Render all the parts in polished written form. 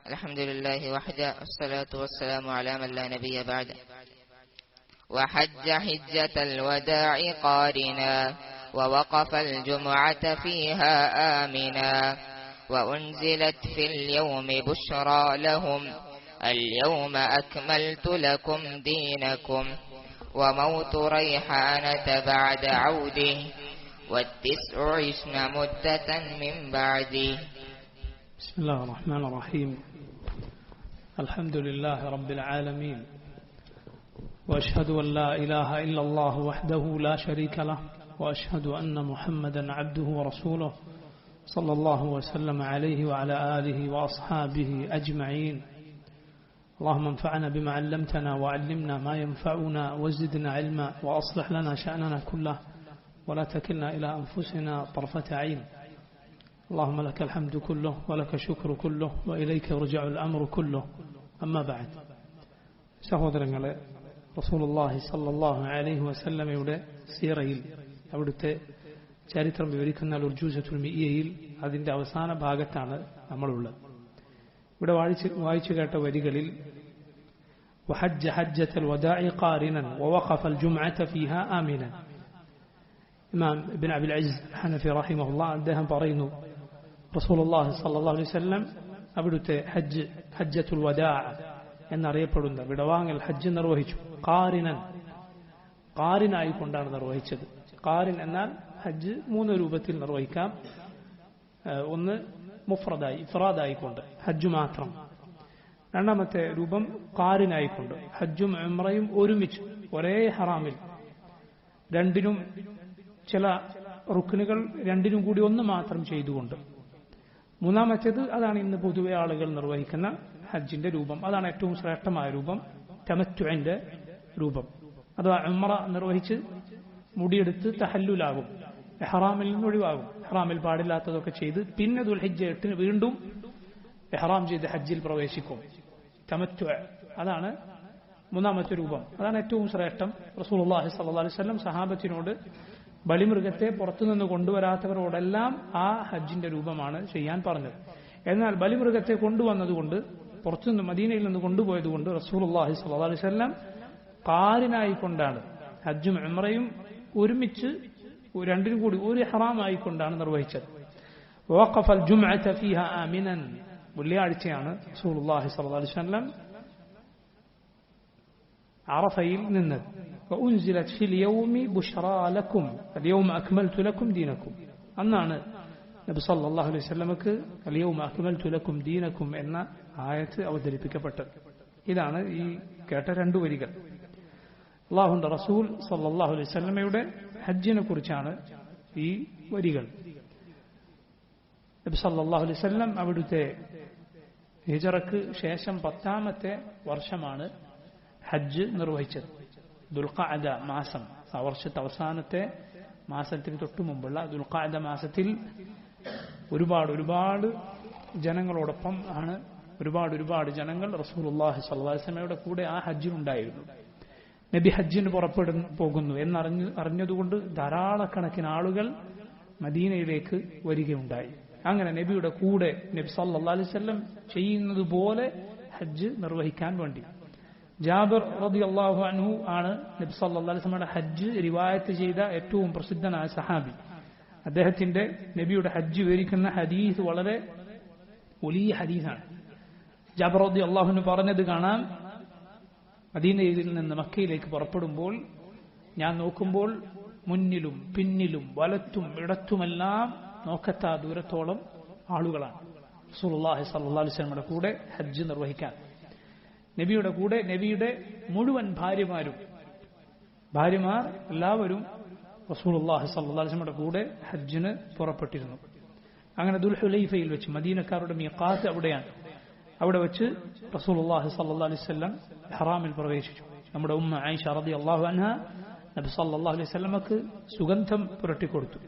الحمد لله وحده والصلاة والسلام على من لا نبي بعده. وحج حجة الوداع قارنا ووقف الجمعة فيها آمنا وأنزلت في اليوم بشرى لهم اليوم أكملت لكم دينكم وموت ريحانة بعد عوده والتسع عشن مدة من بعده. بسم الله الرحمن الرحيم. الحمد لله رب العالمين وأشهد أن لا إله إلا الله وحده لا شريك له وأشهد أن محمدا عبده ورسوله صلى الله وسلم عليه وعلى آله وأصحابه أجمعين. اللهم انفعنا بما علمتنا وعلمنا ما ينفعنا وزدنا علما وأصلح لنا شأننا كله ولا تكلنا إلى أنفسنا طرفة عين. اللهم لك الحمد كله ولك الشكر كله وإليك يرجع الأمر كله. أما بعد. സഹോദരങ്ങളെ, റസൂലുള്ളാഹി സ്വല്ലല്ലാഹു അലൈഹി വസല്ലമയുടെ സീറയിൽ അവിടുത്തെ ചരിത്രം വിവരിക്കുന്ന ഉർജൂസത്തുൽ മിഇയയിൽ അതിന്റെ അവസാന ഭാഗത്താണ് നമ്മളുള്ളത്. ഇവിടെ വായിച്ചു കേട്ട വരികളിൽ وحج حجة الوداع قارنا ووقف الجمعة فيها آمنا. ഇമാം ഇബ്നു അബിൽ അസീസ് ഹനഫി റഹിമഹുല്ലാഹ് അദ്ദേഹം പറയുന്നു, റസൂലുള്ളാഹി സ്വല്ലല്ലാഹു അലൈഹി വസല്ലം അവിടുത്തെ ഹജ്ജത്തുൽ വദാ എന്നറിയപ്പെടുന്ന വിടവാങ്ങൽ ഹജ്ജ് നിർവഹിച്ചു. ഖാറിനായിക്കൊണ്ടാണ് നിർവഹിച്ചത്. ഖാറിൻ എന്നാൽ ഹജ്ജ് മൂന്ന് രൂപത്തിൽ നിർവഹിക്കാം. ഒന്ന് മുഫ്രദായി ഇഫ്രാദായിക്കൊണ്ട് ഹജ്ജ് മാത്രം. രണ്ടാമത്തെ രൂപം ഖാറിനായിക്കൊണ്ട് ഹജ്ജും ഉംറയും ഒരുമിച്ച് ഒരേ ഹറാമിൽ രണ്ടിനും ചില റുക്നുകൾ രണ്ടിനും കൂടി ഒന്ന് മാത്രം ചെയ്തുകൊണ്ട്. മൂന്നാമത്തേത് അതാണ് ഇന്ന് പൊതുവെ ആളുകൾ നിർവഹിക്കുന്ന ഹജ്ജിന്റെ രൂപം. അതാണ് ഏറ്റവും ശ്രേഷ്ഠമായ രൂപം, തമത്തുഇന്റെ രൂപം. അഥവാ ഉംറ നിർവഹിച്ച് മുടിയെടുത്ത് തഹല്ലുലാകും, ഇഹ്റാമിൽ നിന്ന് ഒഴിവാകും, ഇഹ്റാമിൽ പാടില്ലാത്തതൊക്കെ ചെയ്ത് പിന്നെ ദുൽഹിജ്ജ 8 വീണ്ടും ഇഹ്റാം ചെയ്ത് ഹജ്ജിൽ പ്രവേശിക്കും. തമത്തു അതാണ് മൂന്നാമത്തെ രൂപം. അതാണ് ഏറ്റവും ശ്രേഷ്ഠം. റസൂലുള്ളാഹി സ്വല്ലല്ലാഹു അലൈഹി വസല്ലം സഹാബത്തിനോട് ബലിമൃഗത്തെ പുറത്തുനിന്ന് കൊണ്ടുവരാത്തവരോടെല്ലാം ആ ഹജ്ജിന്റെ രൂപമാണ് ചെയ്യാൻ പറഞ്ഞത്. എന്നാൽ ബലിമൃഗത്തെ കൊണ്ടുവന്നതുകൊണ്ട്, പുറത്തുനിന്ന് മദീനയിൽ നിന്ന് കൊണ്ടുപോയതുകൊണ്ട് റസൂലുള്ളാഹി സ്വല്ലല്ലാഹു അലൈഹി വസല്ലം ഖാറിനായിക്കൊണ്ടാണ് ഹജ്ജും ഉംറയും ഒരുമിച്ച് രണ്ടിനും കൂടി ഒരു ഇഹ്റാമായിക്കൊണ്ടാണ് നിർവഹിച്ചത്. വഖഫൽ ജുംഅത ഫീഹാ ആമിനൻ. വെള്ളിയാഴ്ചയാണ് റസൂലുള്ളാഹി സ്വല്ലല്ലാഹു അലൈഹി വസല്ലം അറഫയിൽ നിന്നത്. وأنزلت في اليوم بشرى لكم اليوم أكملت لكم دينكم. അന്നാണ് നബി സല്ലല്ലാഹു അലൈഹി വസല്ലമക്ക് اليوم أكملت لكم دينكم എന്ന ആയത്ത് അവതരിപ്പിക്കപ്പെട്ടത്. ഇതാണ് ഈ കേട്ട രണ്ടു വരികൾ. അല്ലാഹുവിന്റെ റസൂൽ സല്ലല്ലാഹു അലൈഹി വസല്ലമയുടെ ഹജ്ജിനെ കുറിച്ചാണ് ഈ വരികൾ. നബി സല്ലല്ലാഹു അലൈഹി വസല്ലം അവിടുത്തെ ഹിജ്റക്ക് ശേഷം 10ാമത്തെ വർഷമാണ് ഹജ്ജ് നിർവഹിച്ചത്. ദുൽഖഅദ മാസം, ആ വർഷത്തെ അവസാനത്തെ മാസത്തിന് തൊട്ടു മുമ്പുള്ള ദുൽഖഅദ മാസത്തിൽ ഒരുപാട് ജനങ്ങളോടൊപ്പം ആണ് ഒരുപാട് ജനങ്ങൾ റസൂലുള്ളാഹി സ്വല്ലല്ലാഹു അലൈഹി വസല്ലമയുടെ കൂടെ ആ ഹജ്ജിനുണ്ടായിരുന്നു. നബി ഹജ്ജിന് പോകുന്നു എന്നറിഞ്ഞതുകൊണ്ട് ധാരാളക്കണക്കിന് ആളുകൾ മദീനയിലേക്ക് വരികയുണ്ടായി. അങ്ങനെ നബിയുടെ കൂടെ നബി സല്ലല്ലാഹു അലൈഹി വസല്ലം ചെയ്യുന്നത് പോലെ ഹജ്ജ് നിർവഹിക്കാൻ വേണ്ടി ജാബിർ റളിയല്ലാഹു അൻഹു ആണ് നബി സല്ലല്ലാഹു അലൈഹി വസല്ലമയുടെ ഹജ്ജ് റിവായത്ത് ചെയ്ത ഏറ്റവും പ്രസിദ്ധനായ സഹാബി. അദ്ദേഹത്തിന്റെ നബിയുടെ ഹജ്ജ് വിവരിക്കുന്ന ഹദീസ് വളരെ വലിയ ഹദീസാണ്. ജാബിർ റളിയല്ലാഹു അൻഹു പറഞ്ഞത് കാണാം, മദീനയിൽ നിന്ന് മക്കയിലേക്ക് പുറപ്പെടുമ്പോൾ ഞാൻ നോക്കുമ്പോൾ മുന്നിലും പിന്നിലും വലത്തും ഇടത്തുമെല്ലാം നോക്കത്താ ദൂരത്തോളം ആളുകളാണ് റസൂലുള്ളാഹി സ്വല്ലല്ലാഹു അലൈഹി വസല്ലമയുടെ കൂടെ ഹജ്ജ് നിർവഹിക്കാൻ. നബിയുടെ കൂടെ നബിയുടെ മുഴുവൻ ഭാര്യമാർ എല്ലാവരും റസൂലുള്ളാഹി സ്വല്ലല്ലാഹു അലൈഹി വസല്ലമയുടെ കൂടെ ഹജ്ജിന് പുറപ്പെട്ടിരുന്നു. അങ്ങനെ ദുൽഹുലൈഫയിൽ വെച്ച്, മദീനക്കാരുടെ മീഖാത്ത് അവിടെയാണ്, അവിടെ വെച്ച് റസൂലുള്ളാഹി സ്വല്ലല്ലാഹു അലൈഹി വസല്ലം ഇഹ്റാമിൽ പ്രവേശിച്ചു. നമ്മുടെ ഉമ്മ ആയിഷ റളിയല്ലാഹു അൻഹ നബി സല്ലല്ലാഹു അലൈഹി വസല്ലമക്ക് സുഗന്ധം പുരട്ടിക്കൊടുത്തു.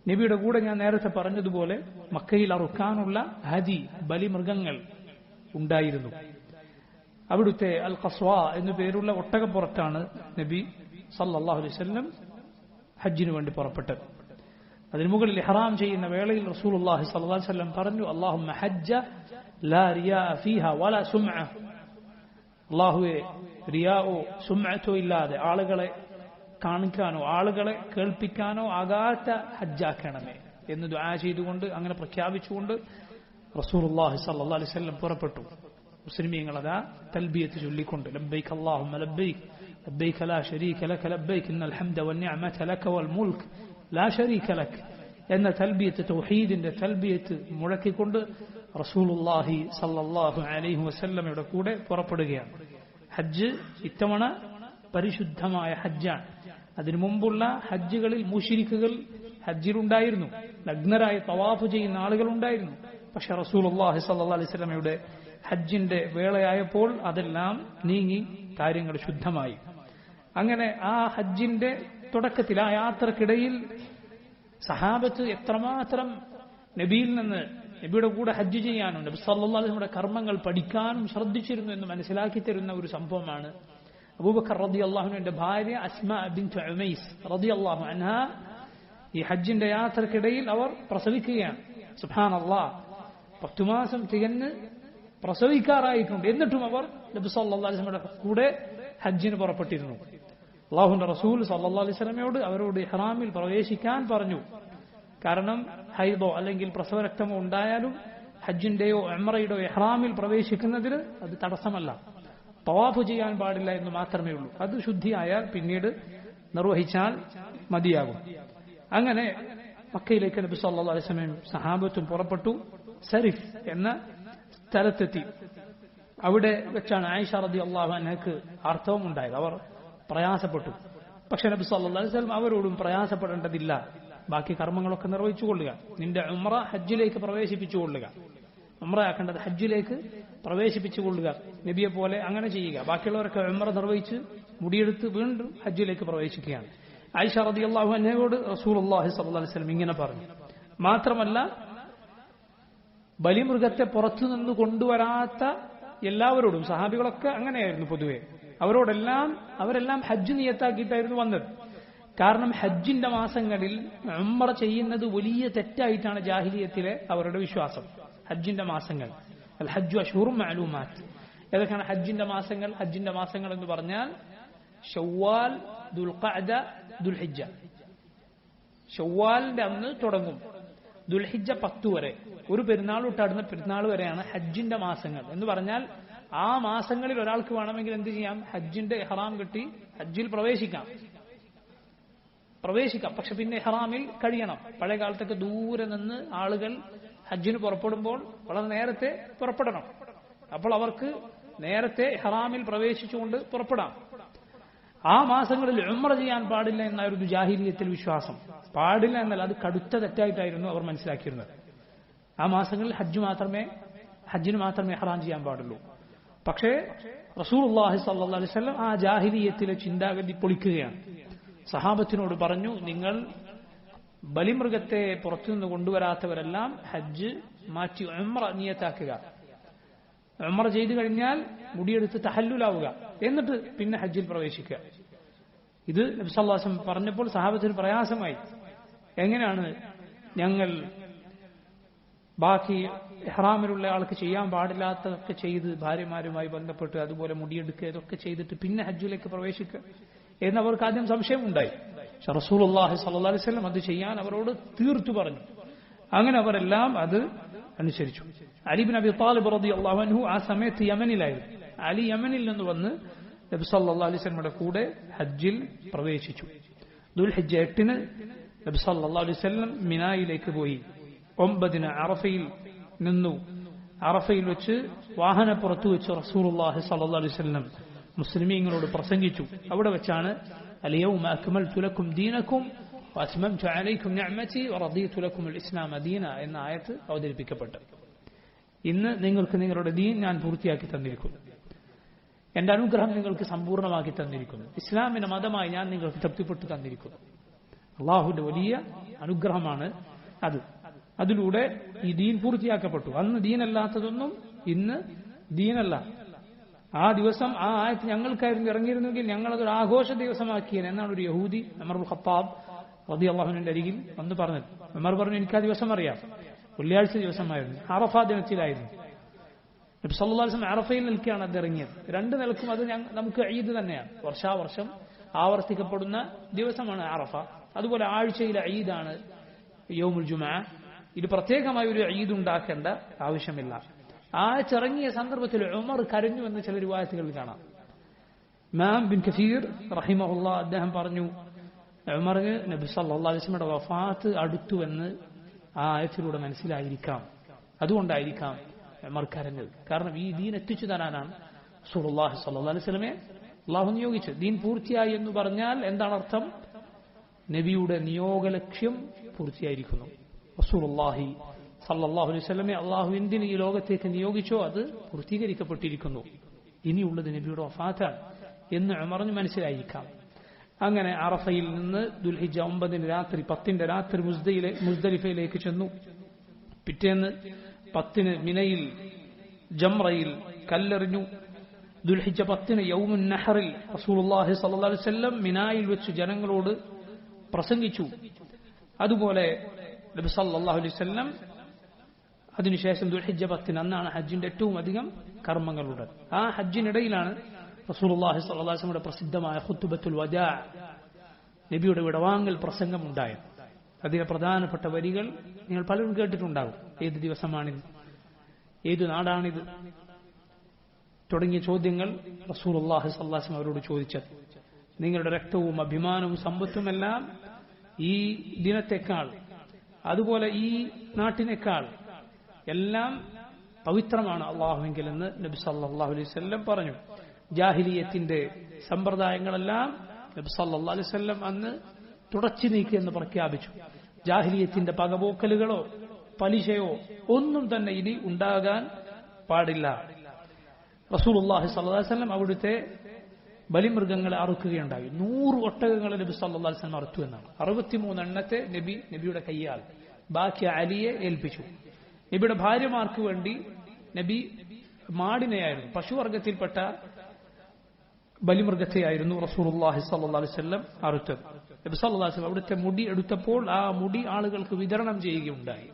നബിയുടെ കൂടെ ഞാൻ നേരത്തെ പറഞ്ഞതുപോലെ മക്കയിൽ അറുക്കാനുള്ള ഹദി ബലിമൃഗങ്ങൾ ഉണ്ടായിരുന്നു. അവിടുത്തെ അൽ ഖസ്വ എന്നു പേരുള്ള ഒട്ടകപ്പുറത്താണ് നബി സല്ലല്ലാഹു അലൈഹി വസല്ലം ഹജ്ജിന് വേണ്ടി പുറപ്പെട്ടത്. അതിനു മുകളിൽ ഇഹ്റാം ചെയ്യുന്ന വേളയിൽ റസൂലുള്ളാഹി സ്വല്ലല്ലാഹു അലൈഹി വസല്ലം പറഞ്ഞു, അല്ലാഹുമ്മ ഹജ്ജ ലാ റിയാ ഫീഹ വലാ സുംഅ. അല്ലാഹുവേ, റിയാവോ സുംഅത്തോ ഇല്ലാതെ ആളുകളെ കാണിക്കാനോ ആളുകളെ കേൾപ്പിക്കാനോ ആകാത്ത ഹജ്ജാക്കണമേ എന്ന് ദുആ ചെയ്തുകൊണ്ട് അങ്ങനെ പ്രഖ്യാപിച്ചുകൊണ്ട് റസൂലുള്ളാഹി സ്വല്ലല്ലാഹു അലൈഹി വസല്ലം പുറപ്പെട്ടു. മുസ്ലിമീങ്ങൾ അതാ തൽബിയത്ത് ചൊല്ലിക്കൊണ്ട് ലബ്ബൈക അല്ലാഹുമ്മ ലബ്ബൈക ലബ്ബൈക ലാ ശരീക ലക ലബ്ബൈക ഇന്നൽ ഹംദ വന്നിഅമത ലക വൽ മുൽക്ക് ലാ ശരീക ലക എന്ന തൽബിയത്ത്, തൗഹീദിന്റെ തൽബിയത്ത് മുഴക്കിക്കൊണ്ട് റസൂലുള്ളാഹി സ്വല്ലല്ലാഹു അലൈഹി വസല്ലമയുടെ കൂടെ പുറപ്പെടുകയാണ്. ഹജ്ജ് ഇത്തവണ പരിശുദ്ധമായ ഹജ്ജാണ്. അതിനു മുമ്പുള്ള ഹജ്ജുകളിൽ മുശ്രിക്കുകൾ ഹജ്ജിലുണ്ടായിരുന്നു, നഗ്നരായി തവാഫ് ചെയ്യുന്ന ആളുകളുണ്ടായിരുന്നു. പക്ഷെ റസൂലുള്ളാഹി സ്വല്ലല്ലാഹു അലൈഹി വസല്ലമയുടെ ഹജ്ജിന്റെ വേളയായപ്പോൾ അതെല്ലാം നീങ്ങി കാര്യങ്ങൾ ശുദ്ധമായി. അങ്ങനെ ആ ഹജ്ജിന്റെ തുടക്കത്തിൽ ആ യാത്രക്കിടയിൽ സഹാബത്ത് എത്രമാത്രം നബിയിൽ നിന്ന്, നബിയുടെ കൂടെ ഹജ്ജ് ചെയ്യാനും നബി സല്ലല്ലാഹു അലൈഹി വസല്ലമയുടെ കർമ്മങ്ങൾ പഠിക്കാനും ശ്രദ്ധിച്ചിരുന്നു എന്ന് മനസ്സിലാക്കി തരുന്ന ഒരു സംഭവമാണ് അബൂബക്കർ റളിയല്ലാഹു അൻഹുവിന്റെ ഭാര്യ അസ്മാ ബിൻത് ഉമൈസ് റളിയല്ലാഹു അൻഹ ഈ ഹജ്ജിന്റെ യാത്രക്കിടയിൽ അവർ പ്രസവിക്കുകയാണ്. സുബ്ഹാനല്ലാഹ്, 10 മാസം തികഞ്ഞ് പ്രസവിക്കാറായിട്ടുണ്ട്. എന്നിട്ടും അവർ നബി സല്ലല്ലാഹു അലൈഹി വസല്ലമയുടെ കൂടെ ഹജ്ജിന് പുറപ്പെട്ടിരുന്നു. അല്ലാഹുവിന്റെ റസൂൽ സല്ലല്ലാഹു അലൈഹി വസല്ലമയോട് അവരോട് ഇഹ്റാമിൽ പ്രവേശിക്കാൻ പറഞ്ഞു. കാരണം ഹൈദോ അല്ലെങ്കിൽ പ്രസവരക്തമോ ഉണ്ടായാലും ഹജ്ജിന്റെയോ ഉംറയുടെയോ ഇഹ്റാമിൽ പ്രവേശിക്കുന്നതിന് അത് തടസ്സമല്ല. തവാഫ് ചെയ്യാൻ പാടില്ല എന്ന് മാത്രമേ ഉള്ളൂ. അത് ശുദ്ധിയായാൽ പിന്നീട് നിർവഹിച്ചാൽ മതിയാകും. അങ്ങനെ മക്കയിലേക്ക് നബി സല്ലല്ലാഹു അലൈഹി വസല്ലം സഹാബത്തും പുറപ്പെട്ടു. സരിഫ് എന്ന സ്ഥലത്തെത്തി. അവിടെ വെച്ചാണ് ആയിഷ റളിയല്ലാഹു അൻഹയ്ക്ക് ആർത്തവം ഉണ്ടായത്. അവർ പ്രയാസപ്പെട്ടു. പക്ഷെ നബി സല്ലല്ലാഹു അലൈഹി വസല്ലം അവരോടും പ്രയാസപ്പെടേണ്ടതില്ല, ബാക്കി കർമ്മങ്ങളൊക്കെ നിർവഹിച്ചുകൊള്ളുക, നിന്റെ ഉംറ ഹജ്ജിലേക്ക് പ്രവേശിപ്പിച്ചുകൊള്ളുക, ഉംറയാക്കേണ്ടത് ഹജ്ജിലേക്ക് പ്രവേശിപ്പിച്ചുകൊള്ളുക, നബിയെ പോലെ അങ്ങനെ ചെയ്യുക. ബാക്കിയുള്ളവരൊക്കെ ഉംറ നിർവഹിച്ച് മുടിയെടുത്ത് വീണ്ടും ഹജ്ജിലേക്ക് പ്രവേശിക്കുകയാണ്. ആയിഷ റളിയല്ലാഹു അൻഹയോട് റസൂലുള്ളാഹി സ്വല്ലല്ലാഹു അലൈഹി വസല്ലം ഇങ്ങനെ പറഞ്ഞു. മാത്രമല്ല, ബലിമൃഗത്തെ പുറത്തുനിന്ന് കൊണ്ടുവരാത്ത എല്ലാവരോടും, സഹാബികളൊക്കെ അങ്ങനെയായിരുന്നു പൊതുവെ, അവരെല്ലാം ഹജ്ജ് നിയത്താക്കിയിട്ടായിരുന്നു വന്നത്. കാരണം ഹജ്ജിന്റെ മാസങ്ങളിൽ ഉംറ ചെയ്യുന്നത് വലിയ തെറ്റായിട്ടാണ് ജാഹിലിയത്തിലെ അവരുടെ വിശ്വാസം. ഹജ്ജിന്റെ മാസങ്ങൾ, അൽ ഹജ്ജു അശ്ഹുറും മഅലൂമാത്ത്. ഏതൊക്കെയാണ് ഹജ്ജിന്റെ മാസങ്ങൾ? ഹജ്ജിന്റെ മാസങ്ങൾ എന്ന് പറഞ്ഞാൽ ശവ്വാൽ, ദുൽഖഅദ, ദുൽഹിജ്ജ. ശവ്വാലിന്റെ അന്ന് തുടങ്ങും, ദുൽഹിജ്ജ 10 വരെ, ഒരു പെരുന്നാൾ തൊട്ട് അടുത്ത പെരുന്നാൾ വരെയാണ് ഹജ്ജിന്റെ മാസങ്ങൾ. എന്ന് പറഞ്ഞാൽ ആ മാസങ്ങളിൽ ഒരാൾക്ക് വേണമെങ്കിൽ എന്ത് ചെയ്യാം? ഹജ്ജിന്റെ ഇഹ്റാം കെട്ടി ഹജ്ജിൽ പ്രവേശിക്കാം. പക്ഷെ പിന്നെ ഇഹ്റാമിൽ കഴിയണം. പഴയ കാലത്തൊക്കെ ദൂരെ നിന്ന് ആളുകൾ ഹജ്ജിന് പുറപ്പെടുമ്പോൾ വളരെ നേരത്തെ പുറപ്പെടണം. അപ്പോൾ അവർക്ക് നേരത്തെ ഇഹ്റാമിൽ പ്രവേശിച്ചുകൊണ്ട് പുറപ്പെടാം. ആ മാസങ്ങളിൽ ഉംറ ചെയ്യാൻ പാടില്ല എന്നായിരുന്നു ജാഹിലിയത്തിൽ വിശ്വാസം. പാടില്ല എന്നാൽ അത് കടുത്ത തെറ്റായിട്ടായിരുന്നു അവർ മനസ്സിലാക്കിയിരുന്നത്. ആ മാസങ്ങളിൽ ഹജ്ജിന് മാത്രമേ ഇഹ്റാം ചെയ്യാൻ പാടുള്ളൂ. പക്ഷേ റസൂലുള്ളാഹി സ്വല്ലല്ലാഹു അലൈഹി വസല്ലം ആ ജാഹിലിയത്തിലെ ചിന്താഗതി പൊളിക്കുകയാണ്. സഹാബത്തിനോട് പറഞ്ഞു, നിങ്ങൾ ബലിമൃഗത്തെ പുറത്തുനിന്ന് കൊണ്ടുവരാത്തവരെല്ലാം ഹജ്ജ് മാറ്റി ഉംറ നിയത്താക്കുക. ഉംറ ചെയ്തു കഴിഞ്ഞാൽ മുടിയെടുത്ത് തഹല്ലുലാവുക, എന്നിട്ട് പിന്നെ ഹജ്ജിൽ പ്രവേശിക്കുക. ഇത് നബി സല്ലല്ലാഹു അലൈഹി വസല്ലം പറഞ്ഞപ്പോൾ സഹാബത്തിന് പ്രയാസമായി. എങ്ങനെയാണ് ഞങ്ങൾ ബാക്കി ഇഹ്റാമിലുള്ള ആൾക്ക് ചെയ്യാൻ പാടില്ലാത്തതൊക്കെ ചെയ്ത് ഭാര്യമാരുമായി ബന്ധപ്പെട്ട് അതുപോലെ മുടിയെടുക്കുക, ഇതൊക്കെ ചെയ്തിട്ട് പിന്നെ ഹജ്ജിലേക്ക് പ്രവേശിക്കുക എന്നവർക്ക് ആദ്യം സംശയമുണ്ടായി. പക്ഷെ റസൂലുള്ളാഹി സ്വല്ലല്ലാഹു അലൈഹി വസല്ലം അത് ചെയ്യാൻ അവരോട് തീർത്തു പറഞ്ഞു. അങ്ങനെ അവരെല്ലാം അത് അനുസരിച്ചു. അലി ബിൻ അബി ത്വാലിബ് റളിയല്ലാഹു അൻഹു ആ സമയത്ത് യമനിലായിരുന്നു. അലി യമനിൽ നിന്ന് വന്ന് നബി സല്ലല്ലാഹു അലൈഹി വസല്ലമയുടെ കൂടെ ഹജ്ജിൽ പ്രവേശിച്ചു. ദുൽഹിജ്ജ 8 നബി സല്ലല്ലാഹു അലൈഹി വസല്ലം മിനായിലേക്ക് പോയി. 9 അറഫയിൽ നിന്നു. അറഫയിൽ വെച്ച് വാഹനപ്പുറത്ത് വെച്ച് റസൂലുള്ളാഹി സ്വല്ലല്ലാഹു അലൈഹി വസല്ലം മുസ്ലിമീങ്ങളോട് പ്രസംഗിച്ചു. അവിടെ വെച്ചാണ് അൽയൗമ അക്മൽതു ലക്കും ദീനക്കും വഅത്മംതു അലൈക്കും നിഅമതി വറദീതു ലക്കും അൽ ഇസ്ലാമ ദീന എന്ന ആയത്ത് അവതരിപ്പിക്കപ്പെട്ടു. ഇന്ന് നിങ്ങൾക്ക് നിങ്ങളുടെ ദീൻ ഞാൻ പൂർത്തിയാക്കി തന്നിരിക്കുന്നു, എന്റെ അനുഗ്രഹം നിങ്ങൾക്ക് സമ്പൂർണ്ണമാക്കി തന്നിരിക്കുന്നു, ഇസ്ലാമിന്റെ മതമായി ഞാൻ നിങ്ങൾക്ക് തൃപ്തിപ്പെട്ടു തന്നിരിക്കുന്നു. അള്ളാഹുവിന്റെ വലിയ അനുഗ്രഹമാണ് അത്. അതിലൂടെ ഈ ദീൻ പൂർത്തിയാക്കപ്പെട്ടു. അന്ന് ദീനല്ലാത്തതൊന്നും ഇന്ന് ദീനല്ല. ആ ദിവസം ആ ആയത്ത് ഞങ്ങൾക്കായിരുന്നു ഇറങ്ങിയിരുന്നെങ്കിൽ ഞങ്ങളതൊരു ആഘോഷ ദിവസമാക്കിയേൻ എന്നാണ് ഒരു യഹൂദി ഉമർ ഇബ്നുൽ ഖത്താബ് റളിയല്ലാഹു അൻഹുവിന്റെ അരികിൽ വന്ന് പറഞ്ഞത്. ഉമർ പറഞ്ഞു, എനിക്ക് ആ ദിവസം അറിയാം, വെള്ളിയാഴ്ച ദിവസമായിരുന്നു, അറഫ ദിനത്തിലായിരുന്നു. നബി സല്ലല്ലാഹു അലൈഹി വസല്ലം അറഫയിൽ നിൽക്കുകയാണ് അത് ഇറങ്ങിയത്. രണ്ട് നിലക്കും അത് നമുക്ക് ഈദ് തന്നെയാണ്. വർഷാവർഷം ആവർത്തിക്കപ്പെടുന്ന ദിവസമാണ് അറഫ. അതുപോലെ ആഴ്ചയിലെ ഈദാണ് യൗമുൽ ജുമുഅ. ഇത് പ്രത്യേകമായി ഒരു ഈദ് ഉണ്ടാക്കേണ്ട ആവശ്യമില്ല. ആയത്തിറങ്ങിയ സന്ദർഭത്തിൽ ഉമർ കരഞ്ഞു എന്ന് ചില റിവായത്തുകളിൽ കാണാം. ഇമാം ബിൻ കസീർ റഹിമഹുല്ലാ അദ്ദേഹം പറഞ്ഞു, ഉമറിന് നബി സല്ലല്ലാഹു അലൈഹി വസല്ലമയുടെ വഫാത്ത് അടുത്തുവെന്ന് ആ ആയത്തിലൂടെ മനസ്സിലായിരിക്കാം. അതുകൊണ്ടായിരിക്കാം ഉമർ കരഞ്ഞത്. കാരണം ഈ ദീൻ എത്തിച്ചു തരാനാണ് റസൂലുള്ളാഹി സ്വല്ലല്ലാഹു അലൈഹി വസല്ലമയെ അല്ലാഹു നിയോഗിച്ചത്. ദീൻ പൂർത്തിയായി എന്ന് പറഞ്ഞാൽ എന്താണ് അർത്ഥം? നബിയുടെ നിയോഗ ലക്ഷ്യം പൂർത്തിയായിരിക്കുന്നു. റസൂലുള്ളാഹി സല്ലല്ലാഹു അലൈഹി വസല്ലമയെ അല്ലാഹു എന്തിന് ഈ ലോകത്തേക്ക് നിയോഗിച്ചോ അത് പൂർത്തീകരിക്കപ്പെട്ടിരിക്കുന്നു. ഇനിയുള്ളത് നബിയുടെ വഫാത്താണ് എന്ന് ഉമറിന് മനസ്സിലായിരിക്കാം. അങ്ങനെ അറഫയിൽ നിന്ന് ദുൽഹിജ്ജ 9 രാത്രി 10 രാത്രി മുസ്ദലിഫയിലേക്ക് ചെന്നു. പിറ്റേന്ന് 10 മിനയിൽ ജംറയിൽ കല്ലെറിഞ്ഞു. ദുൽഹിജ്ജ 10 യൗമുൻ നഹറിൽ റസൂലുള്ളാഹി സ്വല്ലല്ലാഹു അലൈഹി വസല്ലം മിനായിൽ വെച്ച് ജനങ്ങളോട് പ്രസംഗിച്ചു. അതുപോലെ നബി സല്ലല്ലാഹു അലൈഹി വസല്ലം അതിനുശേഷം ദുൽഹിജ്ജ 10 അന്നാണ് ഹജ്ജിന്റെ ഏറ്റവും അധികം കർമ്മങ്ങളുണ്ട്. ആ ഹജ്ജിനിടയിലാണ് റസൂലുള്ളാഹി സ്വല്ലല്ലാഹു അലൈഹി വസല്ലമയുടെ പ്രസിദ്ധമായ ഖുത്ബത്തുൽ വദാ, നബിയുടെ വിടവാങ്ങൽ പ്രസംഗം ഉണ്ടായത്. അതിലെ പ്രധാനപ്പെട്ട വരികൾ നിങ്ങൾ പലരും കേട്ടിട്ടുണ്ടാകും. ഏത് ദിവസമാണിത്, ഏതു നാടാണിത് തുടങ്ങിയ ചോദ്യങ്ങൾ റസൂലുള്ളാഹി സ്വല്ലല്ലാഹു അലൈഹി വസല്ലം അവരോട് ചോദിച്ചത്. നിങ്ങളുടെ രക്തവും അഭിമാനവും സമ്പത്തുമെല്ലാം ഈ ദിനത്തെക്കാൾ, അതുപോലെ ഈ നാട്ടിനേക്കാൾ എല്ലാം പവിത്രമാണ് അള്ളാഹുവിങ്കിൽ എന്ന് നബി സല്ലല്ലാഹു അലൈഹി വസല്ലം പറഞ്ഞു. ജാഹിലിയത്തിന്റെ സമ്പ്രദായങ്ങളെല്ലാം നബി സല്ലല്ലാഹു അലൈഹി വസല്ലം അന്ന് തുടച്ചു നീക്കിയെന്ന് പ്രഖ്യാപിച്ചു. ജാഹിലിയത്തിന്റെ പകപോക്കലുകളോ പലിശയോ ഒന്നും തന്നെ ഇനി ഉണ്ടാകാൻ പാടില്ല. റസൂലുള്ളാഹി സ്വല്ലല്ലാഹു അലൈഹി വസല്ലം അവിടുത്തെ ബലിമൃഗങ്ങളെ അറുക്കുകയുണ്ടായി. 100 ഒട്ടകങ്ങളെ നബി സല്ലല്ലാഹു അലൈഹി വസല്ലം അറുത്തു എന്നാണ്. 63 എണ്ണത്തെ നബിയുടെ കയ്യാൽ, ബാക്കി അലിയെ ഏൽപ്പിച്ചു. നബിയുടെ ഭാര്യമാർക്ക് വേണ്ടി നബി മാടിനെയായിരുന്നു, പശുവർഗത്തിൽപ്പെട്ട ബലിമൃഗത്തെയായിരുന്നു റസൂലുള്ളാഹി സ്വല്ലല്ലാഹു അലൈഹി വസല്ലം അറുത്തത്. നബി സല്ലല്ലാഹു അലൈഹി വസല്ലം അവിടുത്തെ മുടി എടുത്തപ്പോൾ ആ മുടി ആളുകൾക്ക് വിതരണം ചെയ്യുകയുണ്ടായി.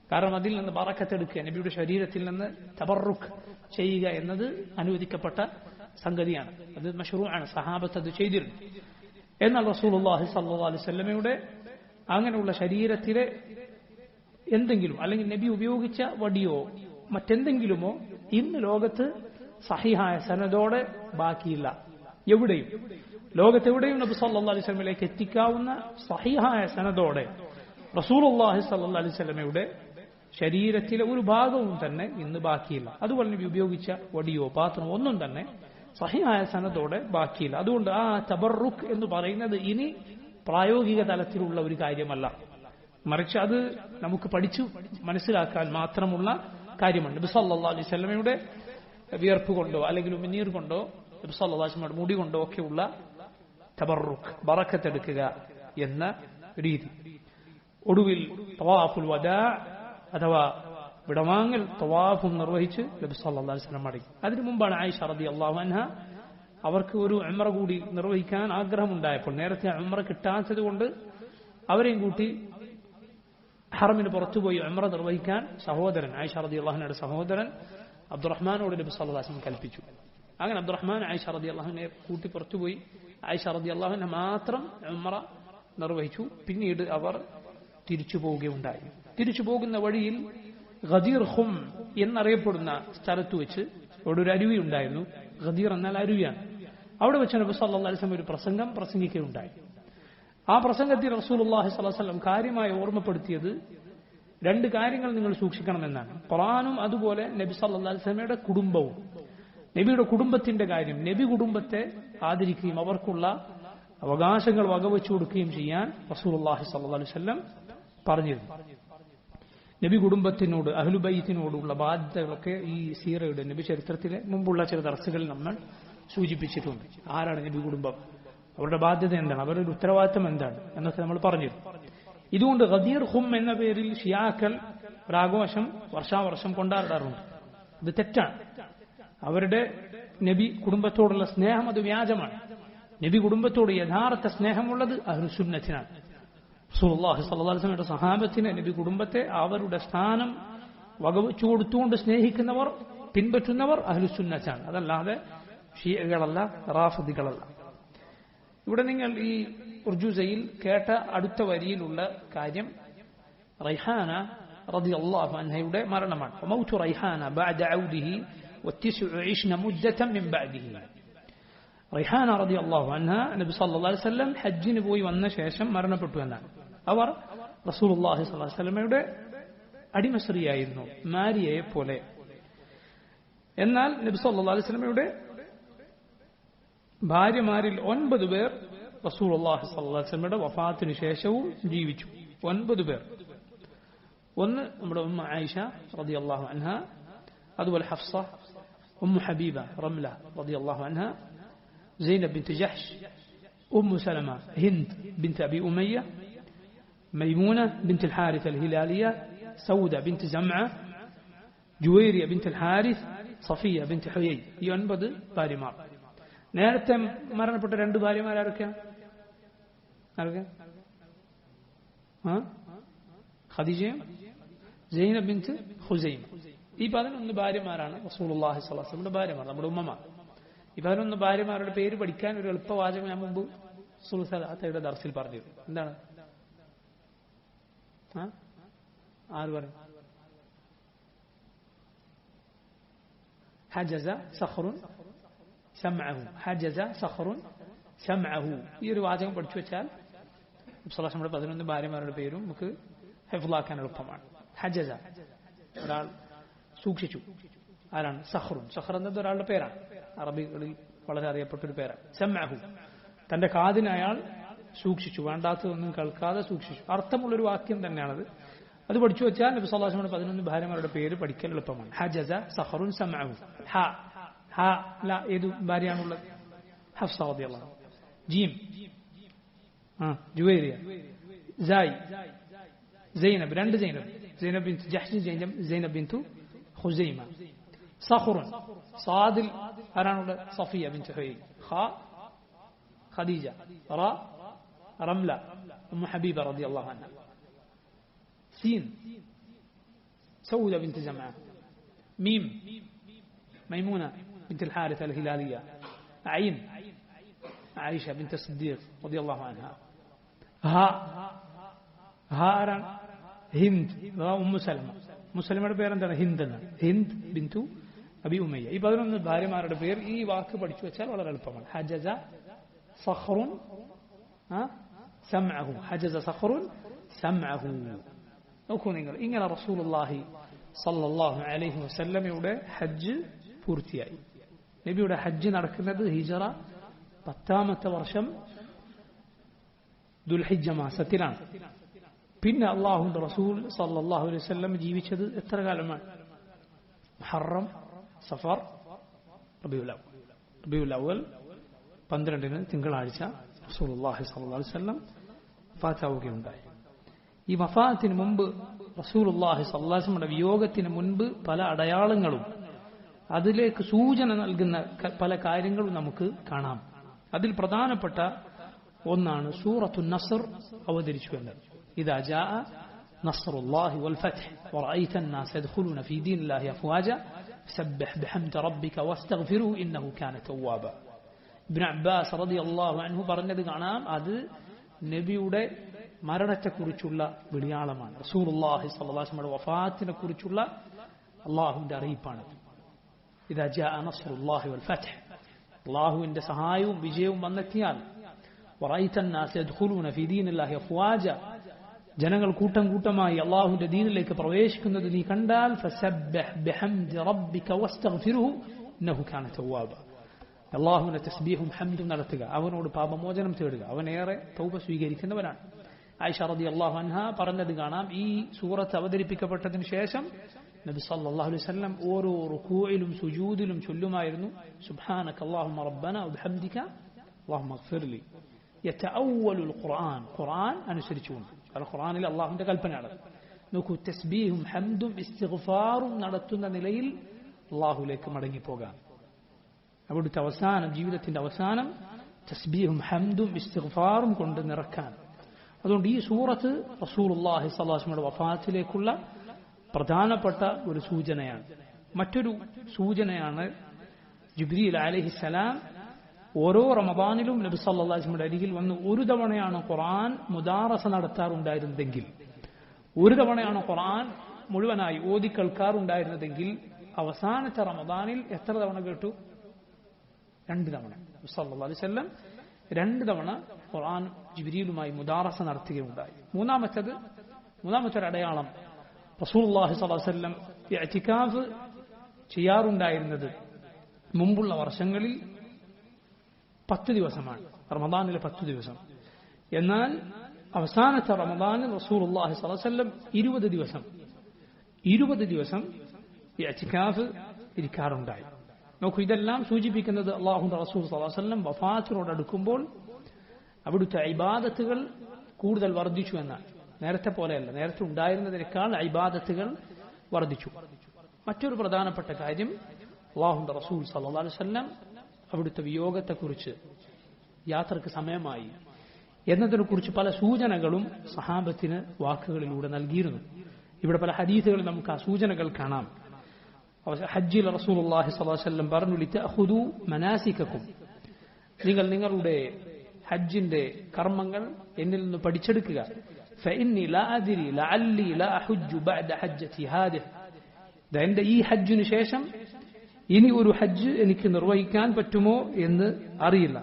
കാരണം അതിൽ നിന്ന് ബറക്കത്തെടുക്കുക, നബിയുടെ ശരീരത്തിൽ നിന്ന് തബറുക്ക് ചെയ്യുക എന്നത് അനുവദിക്കപ്പെട്ട സംഗതിയാണ്. അത് മശ്റൂആണ്, സഹാബത്ത് അത് ചെയ്തിരുന്നു. എന്നാൽ റസൂലുള്ളാഹി സ്വല്ലല്ലാഹു അലൈഹി വസല്ലമയുടെ അങ്ങനെയുള്ള ശരീരത്തിലെ എന്തെങ്കിലും, അല്ലെങ്കിൽ നബി ഉപയോഗിച്ച വടിയോ മറ്റെന്തെങ്കിലുമോ ഇന്ന് ലോകത്ത് സഹിഹായ സനദോടെ ബാക്കിയില്ല. എവിടെയും, ലോകത്തെവിടെയും നബി സല്ലല്ലാഹു അലൈഹി വസല്ലമയിലേക്ക് എത്തിക്കാവുന്ന സഹിഹായ സനദോടെ റസൂലുള്ളാഹി സ്വല്ലല്ലാഹു അലൈഹി വസല്ലമയുടെ ശരീരത്തിലെ ഒരു ഭാഗവും തന്നെ ഇന്ന് ബാക്കിയില്ല. അതുപോലെ നബി ഉപയോഗിച്ച വടിയോ പാത്രമോ ഒന്നും തന്നെ സഹിഹായ സനദോടെ ബാക്കിയില്ല. അതുകൊണ്ട് ആ തബറുക്ക് എന്ന് പറയുന്നത് ഇനി പ്രായോഗിക തലത്തിലുള്ള ഒരു കാര്യമല്ല, മറിച്ച് അത് നമുക്ക് പഠിച്ചു മനസ്സിലാക്കാൻ മാത്രമുള്ള കാര്യമാണ്. നബി സല്ലല്ലാഹു അലൈഹി വസല്ലമയുടെ വിയർപ്പ് കൊണ്ടോ അല്ലെങ്കിൽ ഉമിനീർ കൊണ്ടോ നബി സല്ലല്ലാഹു അലൈഹി വസല്ലമയുടെ മുടി കൊണ്ടോ ഒക്കെയുള്ള തബറുക്ക്, ബറക്കത്തെടുക്കുക എന്ന രീതി. ഒടുവിൽ തവാഫുൽ വദാ അഥവാ വിടവാങ്ങൽ തവാഫും നിർവഹിച്ച് നബി സല്ലല്ലാഹു അലൈഹി വസല്ലം മടങ്ങി. അതിനു മുമ്പാണ് ആയിഷ റളിയല്ലാഹു അൻഹ അവർക്ക് ഒരു ഉംറ കൂടി നിർവഹിക്കാൻ ആഗ്രഹമുണ്ടായപ്പോൾ, നേരത്തെ ഉംറ കിട്ടാത്തത് കൊണ്ട് അവരെയും കൂട്ടി ഹറമിന് പുറത്തുപോയി ഉംറ നിർവഹിക്കാൻ സഹോദരൻ, ആയിഷ റളിയല്ലാഹു അൻഹയുടെ സഹോദരൻ അബ്ദുറഹ്മാനോട് നബി സല്ലല്ലാഹു അലൈഹി വസല്ലം കൽപ്പിച്ചു. അങ്ങനെ അബ്ദുറഹ്മാൻ ആയിഷ റളിയല്ലാഹു അൻഹയെ കൂട്ടി പുറത്തുപോയി. ആയിഷ റളിയല്ലാഹു അൻഹ മാത്രം ഉംറ നിർവഹിച്ചു. പിന്നീട് അവർ തിരിച്ചു പോവുകയുണ്ടായി. തിരിച്ചു പോകുന്ന വഴിയിൽ ഗദീർ ഖും എന്നറിയപ്പെടുന്ന സ്ഥലത്ത് വെച്ച് അവിടെ ഒരു അരുവി ഉണ്ടായിരുന്നു. ഗദീർ എന്നാൽ അരുവിയാണ്. അവിടെ വെച്ച് നബി സല്ലല്ലാഹു അലൈഹി വസല്ലം ഒരു പ്രസംഗം പ്രസംഗിക്കുകയുണ്ടായി. ആ പ്രസംഗത്തിൽ റസൂലുള്ളാഹി സ്വല്ലല്ലാഹു അലൈഹി വസല്ലം കാര്യമായി ഓർമ്മപ്പെടുത്തിയത് 2 കാര്യങ്ങൾ നിങ്ങൾ സൂക്ഷിക്കണമെന്നാണ്. ഖുർആനും അതുപോലെ നബി സല്ലല്ലാഹു അലൈഹി വസല്ലമയുടെ കുടുംബവും. നബിയുടെ കുടുംബത്തിന്റെ കാര്യം, നബി കുടുംബത്തെ ആദരിക്കുകയും അവർക്കുള്ള അവകാശങ്ങൾ വകവെച്ചു കൊടുക്കുകയും ചെയ്യാൻ റസൂലുള്ളാഹി സ്വല്ലല്ലാഹു അലൈഹി വസല്ലം പറഞ്ഞിരുന്നു. നബി കുടുംബത്തിനോട്, അഹ്ലുബൈത്തിനോടുള്ള ബാധ്യതകളൊക്കെ ഈ സീറയുടെ നബി ചരിത്രത്തിലെ മുമ്പുള്ള ചില ദർസുകളിൽ നമ്മൾ സൂചിപ്പിച്ചിട്ടുണ്ട്. ആരാണ് നബി കുടുംബം, അവരുടെ ബാധ്യത എന്താണ്, അവരുടെ ഉത്തരവാദിത്തം എന്താണ് എന്നൊക്കെ നമ്മൾ പറഞ്ഞിരുന്നു. ഇതുകൊണ്ട് ഗദീർ ഖും എന്ന പേരിൽ ഷിയാക്കൾ ഒരാഘോഷം വർഷാവർഷം കൊണ്ടാടാറുണ്ട്. ഇത് തെറ്റാണ്. അവരുടെ നബി കുടുംബത്തോടുള്ള സ്നേഹം അത് വ്യാജമാണ്. നബി കുടുംബത്തോട് യഥാർത്ഥ സ്നേഹമുള്ളത് അഹ്ലുസുന്നത്തിനാണ്. റസൂലുള്ളാഹി സ്വല്ലല്ലാഹു അലൈഹി വസല്ലമയുടെ സഹാബത്തിനെ, നബി കുടുംബത്തെ അവരുടെ സ്ഥാനം വകവെച്ചു കൊടുത്തുകൊണ്ട് സ്നേഹിക്കുന്നവർ പിൻപറ്റുന്നവർ അഹ്ലുസുന്നത്താണ്, അതല്ലാതെ ഷിയകളല്ല, റാഫിദികളല്ല. ഇവിടെ നിങ്ങൾ ഈ ഉർജുസയിൽ കേട്ട അടുത്ത വരിയിലുള്ള കാര്യം റൈഹാന റളിയല്ലാഹു അൻഹയുടെ മരണമാണ്. വമൗതു റൈഹാന ബഅദ ഔദിഹി വത്തിസ്ഉ ഇശ്ന മുദ്ദതൻ മിൻ ബഅദിഹി. റൈഹാന റളിയല്ലാഹു അൻഹ നബി സല്ലല്ലാഹു അലൈഹി വസല്ലം ഹജ്ജിന് പോയി വന്ന ശേഷം മരണപ്പെട്ടു എന്നാണ്. അവർ റസൂലുള്ളാഹി സ്വല്ലല്ലാഹു അലൈഹി വസല്ലമയുടെ അടിമസ്ത്രീയായിരുന്നു, മാരിയയെ പോലെ. എന്നാൽ നബി സല്ലല്ലാഹു അലൈഹി വസല്ലമയുടെ ഭാര്യമാരിൽ 9 പേർ റസൂലുള്ളാഹി സ്വല്ലല്ലാഹു അലൈഹി വസല്ലമയുടെ വഫാത്തിന് ശേഷവും ജീവിച്ചു. 9 പേർ. ഒന്ന് നമ്മുടെ ഉമ്മ ആയിഷ റളിയല്ലാഹു അൻഹ, അതുപോലെ ഹഫ്സ, ഉമ്മു ഹബീബ റംല റളിയല്ലാഹു അൻഹ, സൈനബ് ബിൻത് ജഹ്ഷ്, ഉമ്മു സലമ ഹിന്ദ് ബിൻത് അബി ഉമയ്യ, മൈമൂന ബിൻത് الحارث الهلالية, സൗദ ബിൻത് ജംഅ, ജുവൈരിയ ബിൻത് الحارث, സഫിയ ബിൻത് ഹുയൈ. ഈ 9 ഭാര്യമാർ. നേരത്തെ മരണപ്പെട്ട 2 ഭാര്യമാർ ആരൊക്കെയാണ്? ഖദീജയും സൈനബ് ബിൻത് ഖുസൈമ. ഈ 11 ഭാര്യമാരാണ് റസൂലുള്ളാഹി സ്വല്ലല്ലാഹു അലൈഹി വസല്ലമയുടെ ഭാര്യമാർ, നമ്മുടെ ഉമ്മമാർ. ഈ 11 ഭാര്യമാരുടെ പേര് പഠിക്കാൻ ഒരു എളുപ്പവാചകം ഞാൻ മുമ്പ് സുൽസലാത്തയുടെ ദർസിൽ പറഞ്ഞിരുന്നു. എന്താണ്? ആര് പറയും? ഹജസ സഖറുൻ സമഅഹു, ഹജസ സഖറുൻ സമഅഹു. ഈ ഒരു വാചകം പഠിച്ചു വെച്ചാൽ നമ്മുടെ 11 ഭാര്യമാരുടെ പേരും നമുക്ക് ഹിഫ്ളാക്കാൻ എളുപ്പമാണ്. ഹജസ, ഒരാൾ സൂക്ഷിച്ചു. ആരാണ്? സഖറുൻ. സഖർ എന്നത് ഒരാളുടെ പേരാണ്, അറബികളിൽ വളരെ അറിയപ്പെട്ട ഒരു പേരാണ്. സമഅഹു, തന്റെ കാതിനെ അയാൾ സൂക്ഷിച്ചു, വേണ്ടാത്തതൊന്നും കേൾക്കാതെ സൂക്ഷിച്ചു. അർത്ഥമുള്ളൊരു വാക്യം തന്നെയാണത്. അത് പഠിച്ചു വെച്ചാൽ നബി സല്ലല്ലാഹു അലൈഹി വസല്ലം 11 ഭാര്യമാരുടെ പേര് പഠിക്കൽ എളുപ്പമാണ്. ഹജസ സഖറുൻ സമഅഹു. ഏതു ഭാര്യയാണുള്ളത്? ഹഫ്സ റളിയല്ലാഹു അൻഹ. ജീം ജുവൈരിയ. സായ് സൈനബ്, 2 സൈനബ്, സൈനബ് ബിൻത് ജഹ്ഷ്, സൈനബ് ബിൻത് ഖുസൈമ. സഖറുൻ സാദിൽ ആരാണുള്ളത്? സഫിയ ബിൻത് ഹുയൈ. ഖദീജ. റംല ഉമ്മു ഹബീബ റളിയല്ലാഹു അൻഹ. سين سودة بنت جمعة. ميم ميمونة بنت الحارث الهلالية. عين عائشة بنت الصديق رضي الله عنها. هارا هند أم سلمة. മുസ്ലിമയുടെ പേരെന്താണ്? ഹിന്ദ് എന്നാണ്. ഹിന്ദ് ബിന്തു അബി ഉമയ്യ. ഈ 11 ഭാര്യമാരുടെ പേർ ഈ വാക്ക് പഠിച്ചു വെച്ചാൽ വളരെ എളുപ്പമാണ്. ഹജസ സഖറുൻ സമഅഹു. ഹജസ സഖറുൻ സമഅഹു. നോക്കൂ നിങ്ങൾ, ഇങ്ങനെ റസൂലുള്ളാഹി സല്ലല്ലാഹു അലൈഹി വസല്ലമയുടെ ഹജ്ജ് പൂർത്തിയായി. നബിയുടെ ഹജ്ജ് നടക്കുന്നത് ഹിജറ 10ാമത്തെ വർഷം ദുൽഹിജ്ജ മാസത്തിലാണ്. പിന്നെ അള്ളാഹുവിന്റെ റസൂൽ സല്ലല്ലാഹു അലൈഹി വസല്ലം ജീവിച്ചത് എത്ര കാലമാണ്? മുഹറം, സഫർ, റബീഉൽ അവ്വൽ 12-ന് തിങ്കളാഴ്ച റസൂലുള്ളാഹി സല്ലല്ലാഹു അലൈഹി വസല്ലം വഫാത്താവുകയുണ്ടായി. ഈ വഫാത്തിന് മുമ്പ് റസൂലുള്ളാഹി സ്വല്ലല്ലാഹു അലൈഹി വസല്ലമയുടെ വിയോഗത്തിന് മുൻപ് പല അടയാളങ്ങളും അതിലേക്ക് സൂചന നൽകുന്ന പല കാര്യങ്ങളും നമുക്ക് കാണാം. അതിൽ പ്രധാനപ്പെട്ട ഒന്നാണ് സൂറത്തുൻ നസ്ർ അവതരിച്ചു എന്നത്. ഇദാ ജാഅ നസ്റുല്ലാഹി വൽ ഫത്ഹ് വറഅയ്ത അന്നാസ യദ്ഖുലൂന ഫീ ദീനില്ലാഹി അഫ്വാജ ഫസബ്ബിഹ് ബിഹംദി റബ്ബിക വസ്തഗ്ഫിറുഹു ഇന്നഹു കാന തവ്വാബ. ഇബ്നു അബ്ബാസ് റളിയല്ലാഹു അൻഹു പറഞ്ഞത് കാണാം, അത് നബിയുടെ മരണത്തെക്കുറിച്ചുള്ള വെളിയാളമാണ്. റസൂലുള്ളാഹി സ്വല്ലല്ലാഹു അലൈഹി വസല്ലമയുടെ വഫാത്തിനെ കുറിച്ചുള്ള അല്ലാഹുവിന്റെ അറിയിപ്പാണ്. ഇദാ ജാഅ നസ്റുല്ലാഹി വൽ ഫത്ഹ്, അല്ലാഹുവിന്റെ സഹായവും വിജയവും വന്നെത്തിയാൽ, വറഅയ്ത അന്നാസ യദ്ഖുലൂന ഫീ ദീനില്ലാഹി അഫ്വാജ, ജനങ്ങൾ കൂട്ടം കൂട്ടമായി അല്ലാഹുവിന്റെ ദീനിലേക്ക് പ്രവേശിക്കുന്നത് നീ കണ്ടാൽ, ഫസബ്ബിഹ് ബിഹംദി റബ്ബിക വസ്തഗ്ഫിറുഹു ഇന്നഹു കാന തവ്വാബ, അല്ലാഹുവിനെ തസ്ബീഹും ഹംദും നടത്തുക, അവനോട് പാപമോചനം തേടുക, അവനേറെ തൗബ സ്വീകരിക്കുന്നവനാണ്. ആയിഷ റളിയല്ലാഹു അൻഹ പറഞ്ഞത് കാണാം, ഈ സൂറത്ത് അവതരിപ്പിക്കപ്പെട്ടതിന് ശേഷം നബി സല്ലല്ലാഹു അലൈഹി വസല്ലം ഓരോ റുകൂഇലും സുജൂദിലും ചൊല്ലുമായിരുന്നു, സുബ്ഹാനക അല്ലാഹുമ്മ റബ്ബന വബിഹംദിക അല്ലാഹുമ്മഗ്ഫിർലി. യതഅവ്വലുൽ ഖുർആൻ, ഖുർആൻ അനുസരിച്ചുകൊണ്ട്, കാരണം ഖുർആനിൽ അല്ലാഹുവിന്റെ കൽപ്പനയാണ്. നോക്കൂ, തസ്ബീഹും ഹംദും ഇസ്തിഗ്ഫാറും നടത്തുന്ന നിലയിൽ അല്ലാഹുവിലേക്ക് മടങ്ങിപ്പോകാം. അവിടുത്തെ അവസാനം, ജീവിതത്തിന്റെ അവസാനം തസ്ബീഹും ഹംദും ഇസ്തിഗ്ഫാറും കൊണ്ട് നിറക്കാൻ. അതുകൊണ്ട് ഈ സൂറത്ത് റസൂലുള്ളാഹി സ്വല്ലല്ലാഹു അലൈഹി വസല്ലമയുടെ വഫാത്തിലേക്കുള്ള പ്രധാനപ്പെട്ട ഒരു സൂചനയാണ്. മറ്റൊരു സൂചനയാണ് ജിബ്രീൽ അലൈഹിസ്സലാം ഓരോ റമദാനിലും നബി സല്ലല്ലാഹു അലൈഹി വസല്ലമയുടെ അരികിൽ വന്ന് ഒരു തവണയാണ് ഖുർആൻ മുദാറസ നടത്താറുണ്ടായിരുന്നതെങ്കിൽ, ഒരു തവണയാണ് ഖുർആൻ മുഴുവനായി ഓതി കേൾക്കാറുണ്ടായിരുന്നതെങ്കിൽ അവസാനത്തെ റമദാനിൽ എത്ര തവണ കേട്ടു? 2 തവണ. നബി സല്ലല്ലാഹു അലൈഹി വസല്ലം 2 തവണ ഖുർആൻ ജിബ്രീലുമായി മുദാറസ നടത്തുകയുണ്ടായി. മൂന്നാമത്തെ അടയാളം റസൂലുള്ളാഹി സ്വല്ലല്ലാഹു അലൈഹി വസല്ലം ഇഅ്തികാഫ് ചെയ്യാറുണ്ടായിരുന്നത് മുമ്പുള്ള വർഷങ്ങളിൽ 10 ദിവസമാണ്, റമദാനിലെ 10 ദിവസം. എന്നാൽ അവസാനത്തെ റമദാനിൽ റസൂലുള്ളാഹി സ്വല്ലല്ലാഹു അലൈഹി വസല്ലം 20 ദിവസം ഇഅ്തികാഫ് ഇരിക്കാറുണ്ടായി. നോക്കൂ, ഇതെല്ലാം സൂചിപ്പിക്കുന്നത് അല്ലാഹുവിന്റെ റസൂൽ സ്വല്ലല്ലാഹു അലൈഹി വസല്ലം വഫാത്തിനോട് അടുക്കുമ്പോൾ അവിടുത്തെ ഇബാദത്തുകൾ കൂടുതൽ വർദ്ധിച്ചു എന്നാണ്. നേരത്തെ പോലെയല്ല, നേരത്തെ ഉണ്ടായിരുന്നതിനേക്കാൾ ഇബാദത്തുകൾ വർദ്ധിച്ചു. മറ്റൊരു പ്രധാനപ്പെട്ട കാര്യം, അല്ലാഹുവിന്റെ റസൂൽ സ്വല്ലല്ലാഹു അലൈഹി വസല്ലം അവിടുത്തെ വിയോഗത്തെക്കുറിച്ച്, യാത്രക്ക് സമയമായി എന്നതിനെക്കുറിച്ച് പല സൂചനകളും സഹാബത്തിന് വാക്കുകളിലൂടെ നൽകിയിരുന്നു. ഇവിടെ പല ഹദീസുകളിൽ നമുക്ക് ആ സൂചനകൾ കാണാം. ഹജ്ജിൽ റസൂലുള്ളാഹി സ്വല്ലല്ലാഹു അലൈഹി വസല്ലം പറഞ്ഞു, ലിതഅഖുദു മനാസികക്കും, നിങ്ങൾ നിങ്ങളുടെ ഹജ്ജിന്റെ കർമ്മങ്ങൾ എന്നിൽ നിന്ന് പഠിച്ചെടുക്കുക. ഫഇന്നി ലാ അദ്രി ലഅല്ലി ലാ അഹുജ്ജു ബഅദ ഹജ്ജതി ഹാദിഹി, എന്റെ ഈ ഹജ്ജിനു ശേഷം ഇനി ഒരു ഹജ്ജ് എനിക്ക് നിർവഹിക്കാൻ പറ്റുമോ എന്ന് അറിയില്ല.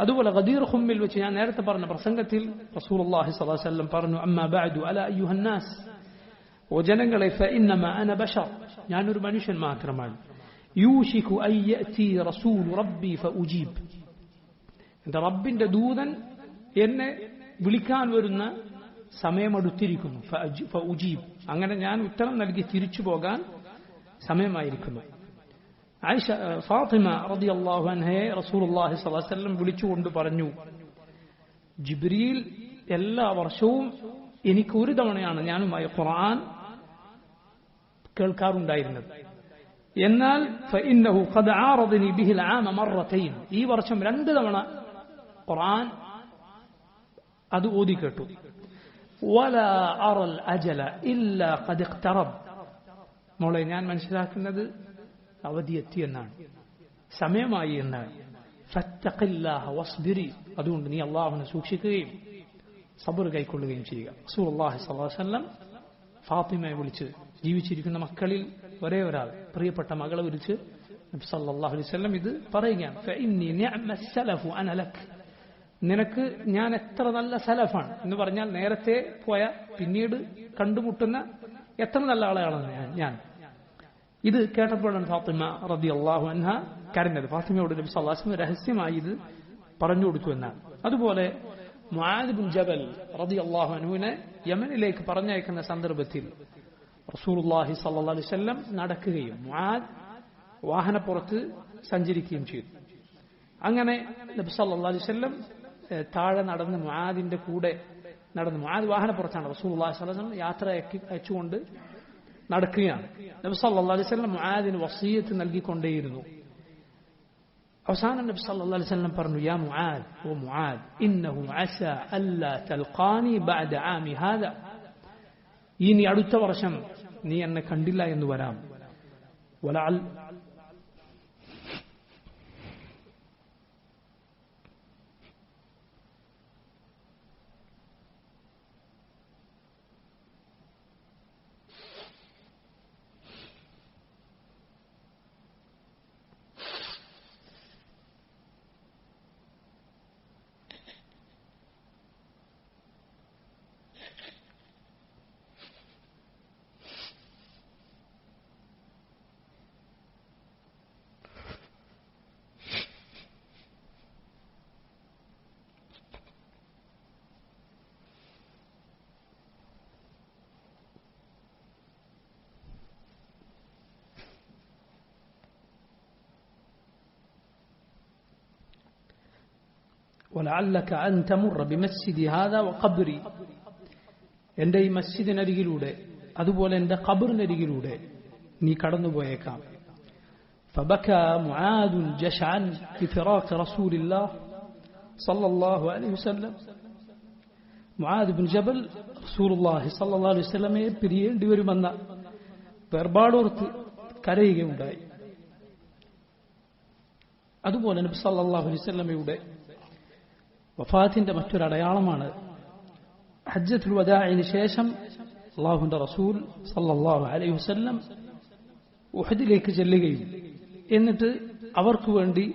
അതുപോലെ ഗദീർ ഖുമ്മിൽ വെച്ച് ഞാൻ നേരത്തെ പറഞ്ഞ പ്രസംഗത്തിൽ റസൂലുള്ളാഹി സ്വല്ലല്ലാഹു അലൈഹി വസല്ലം പറഞ്ഞു, അമ്മാ ബഅദു അലാ അയ്യുഹന്നാസ്, ഓ ജനങ്ങളെ, ഫഇന്നമാ അന ബശർ, ഞാനൊരു മനുഷ്യൻ മാത്രമാണ്. യൂശികു അൻ യഅതി റസൂലു റബ്ബി ഫഉജീബ്, എന്റെ റബ്ബിന്റെ ദൂതൻ എന്നെ വിളിക്കാൻ വരുന്ന സമയമടുത്തിരിക്കുന്നു. ഫഉജീബ്, അങ്ങനെ ഞാൻ ഉത്തരം നൽകി തിരിച്ചു പോകാൻ സമയമായിരിക്കുന്നു. ഫാത്തിമ റളിയല്ലാഹു അൻഹയെ റസൂലുള്ളാഹി സ്വല്ലല്ലാഹു അലൈഹി വസല്ലം വിളിച്ചുകൊണ്ട് പറഞ്ഞു, ജിബ്രീൽ എല്ലാ വർഷവും എനിക്ക് ഒരു തവണയാണ് ഞാനുമായി ഖുർആൻ കേൾക്കാറുണ്ടായിരുന്നത്. എന്നാൽ ഫഇന്നഹു ഖദ് ആറദനി ബിഹിൽ ആമ മറത്തൈൻ, ഈ വർഷം 2 തവണ ഖുർആൻ അത് ഓതി കേട്ടു. വലാ അറൽ അജല ഇല്ലാ ഖദ് ഇഖ്തറബ്, മോളെ ഞാൻ മനസ്സിലാക്കുന്നത് അവധി എത്തി എന്നാണ്, സമയമായി എന്നാണ്. ഫത്തഖില്ലാഹ വസ്ബിരി, അതുകൊണ്ട് നീ അല്ലാഹുവിനെ സൂക്ഷിക്കുകയും സബർ കൈക്കൊള്ളുകയും ചെയ്യുക. റസൂലുള്ളാഹി സ്വല്ലല്ലാഹു അലൈഹി വസല്ലം ഫാത്തിമയെ വിളിച്ച്, ജീവിച്ചിരിക്കുന്ന മക്കളിൽ ഒരേ ഒരാൾ, പ്രിയപ്പെട്ട മകളെ വിളിച്ച് നബി സല്ലല്ലാഹു അലൈഹി വസല്ലം ഇത് പറയുകയാണ്, ഫഇന്നി നിഅമ സലഫു അന ലക്, നിനക്ക് ഞാൻ എത്ര നല്ല സലഫാണ് എന്ന് പറഞ്ഞാൽ നേരത്തെ പോയ പിന്നീട് കണ്ടുമുട്ടുന്ന എത്ര നല്ല ആളെയാണ് ഞാൻ. ഇത് കേട്ടപ്പോഴാണ് ഫാത്തിമ റളിയല്ലാഹു അൻഹ കരഞ്ഞത്. ഫാത്തിമയോട് നബി സല്ലല്ലാഹു അലൈഹി വസല്ലം രഹസ്യമായി ഇത് പറഞ്ഞു കൊടുത്തു എന്നാണ്. അതുപോലെ മുആദ് ബിൻ ജബൽ റളിയല്ലാഹു അൻഹുവിനെ യമനിലേക്ക് പറഞ്ഞയക്കുന്ന സന്ദർഭത്തിൽ റസൂലുള്ളാഹി സ്വല്ലല്ലാഹു അലൈഹി വസല്ലം നടക്കുകയും മുആദ് വാഹനപ്പുറത്ത് സഞ്ചരിക്കുകയും ചെയ്തു. അങ്ങനെ നബി സല്ലല്ലാഹു അലൈഹി വസല്ലം താഴെ നടന്ന് മുആദിന്റെ കൂടെ നടന്നു. മുആദ് വാഹനപ്പുറത്താണ്, റസൂലുള്ളാഹി സ്വല്ലല്ലാഹു അലൈഹി വസല്ലം യാത്ര അയച്ചുകൊണ്ട് നടക്കുകയാണ്. നബി സല്ലല്ലാഹു അലൈഹി വസല്ലം മുആദിന് വസിയത്ത് നൽകിക്കൊണ്ടേയിരുന്നു. അവസാനം നബി സല്ലല്ലാഹു അലൈഹി വസല്ലം പറഞ്ഞു, യാ മുആദ്, ഓ മുആദ്, ഇന്നഹു അസാ അല്ലാ തൽഖാനി ബഅദ ആമി ഹാദാ, ഇനി അടുത്ത വർഷം നീ എന്നെ കണ്ടില്ല എന്ന് വരാം. വലഅൽ ولعلك أن تمر بمسجد هذا وقبري, എൻ്റെ ഈ മസ്ജിദിനരികിലൂടെ അതുപോലെ എൻ്റെ ഖബറിനരികിലൂടെ നീ കടന്നുപോയേക്കാം. فبكى معاذ جشعا بفراق رسول الله صلى الله عليه وسلم. മുആദ് ബിൻ ജബൽ റസൂലുള്ളാഹി സ്വല്ലല്ലാഹു അലൈഹി വസല്ലമയെ പിരിയേണ്ടി വരുമെന്ന വേർപാടോർത്ത് കരയുകയുണ്ടായി. അതുപോലെ നബി സല്ലല്ലാഹു അലൈഹി വസല്ലമയുടെ വഫാത്തിന്റെ മറ്റൊരു അടയാളമാണ് ഹജ്ജത്തുൽ വദാഇന് ശേഷം അല്ലാഹുവിന്റെ റസൂൽ സല്ലല്ലാഹു അലൈഹി വസല്ലം ഉഹദിലേക്ക് ചെല്ലുകയും എന്നിട്ട് അവർക്ക് വേണ്ടി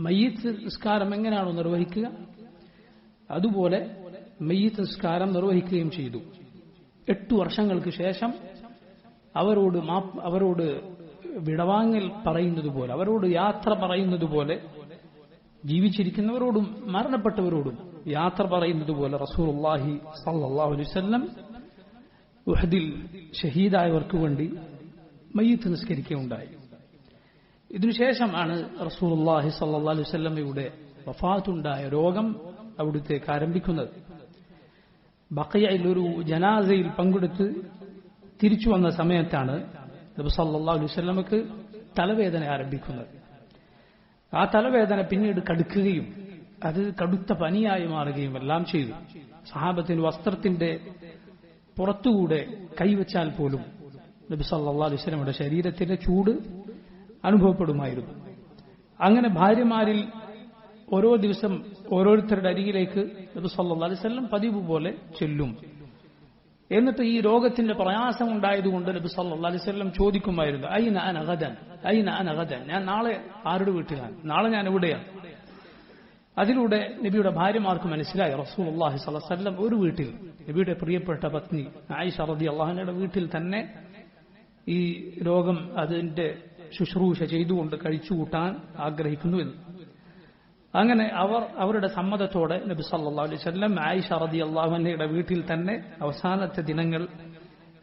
മയ്യിത്ത് നിസ്കാരം എങ്ങനെയാണോ നിർവഹിക്കുക അതുപോലെ മയ്യിത്ത് നിസ്കാരം നിർവഹിക്കുകയും ചെയ്തു. 8 വർഷങ്ങൾക്ക് ശേഷം അവരോട് വിടവാങ്ങൽ പറയുന്നത് പോലെ, അവരോട് യാത്ര പറയുന്നത് പോലെ, ജീവിച്ചിരിക്കുന്നവരോടും മരണപ്പെട്ടവരോടും യാത്ര പറയുന്നത് പോലെ റസൂലുള്ളാഹി സ്വല്ലല്ലാഹു അലൈഹി വസല്ലം ഉഹദിൽ ഷഹീദായവർക്ക് വേണ്ടി മയ്യിത്ത് നിസ്കരിക്കുകയുണ്ടായി. ഇതിനുശേഷമാണ് റസൂലുള്ളാഹി സ്വല്ലല്ലാഹു അലൈഹി വസല്ലമയുടെ വഫാത്തുണ്ടായ രോഗം അവിടുത്തേക്ക് ആരംഭിക്കുന്നത്. ബഖീഅയിൽ ഒരു ജനാസയിൽ പങ്കെടുത്ത് തിരിച്ചു വന്ന സമയത്താണ് നബി സല്ലല്ലാഹു അലൈഹി വസല്ലമക്ക് തലവേദന ആരംഭിക്കുന്നത്. ആ തലവേദന പിന്നീട് കടുക്കുകയും അത് കടുത്ത പനിയായി മാറുകയും എല്ലാം ചെയ്തു. സഹാബത്തിന് വസ്ത്രത്തിന്റെ പുറത്തുകൂടെ കൈവച്ചാൽ പോലും നബി സല്ലല്ലാഹു അലൈഹി വസല്ലമയുടെ ശരീരത്തിന്റെ ചൂട് അനുഭവപ്പെടുമായിരുന്നു. അങ്ങനെ ഭാര്യമാരിൽ ഓരോ ദിവസം ഓരോരുത്തരുടെ അരികിലേക്ക് നബി സല്ലല്ലാഹു അലൈഹി വസല്ലം പതിവ് പോലെ ചെല്ലും. എന്നിട്ട് ഈ രോഗത്തിന്റെ പ്രയാസം ഉണ്ടായതുകൊണ്ട് നബി സല്ലല്ലാഹു അലൈഹി വസല്ലം ചോദിക്കുമായിരുന്നു, അയ്ന അന ഗദൻ, അയ്ന അന ഗദൻ, ഞാൻ നാളെ ആരുടെ വീട്ടിലാണ്, നാളെ ഞാൻ എവിടെയാണ്. അതിലൂടെ നബിയുടെ ഭാര്യമാർക്ക് മനസ്സിലായി റസൂലുള്ളാഹി സ്വല്ലല്ലാഹു അലൈഹി വസല്ലം ഒരു വീട്ടിൽ, നബിയുടെ പ്രിയപ്പെട്ട പത്നി ആയിഷ റളിയല്ലാഹു അൻഹയുടെ വീട്ടിൽ തന്നെ ഈ രോഗം അതിന്റെ ശുശ്രൂഷ ചെയ്തുകൊണ്ട് കഴിച്ചുകൂട്ടാൻ ആഗ്രഹിക്കുന്നു എന്ന്. അങ്ങനെ അവരുടെ സമ്മതത്തോടെ നബി സല്ലല്ലാഹു അലൈഹി വസല്ലം ആയിഷ റളിയല്ലാഹു അൻഹയുടെ വീട്ടിൽ തന്നെ അവസാനത്തെ ദിനങ്ങൾ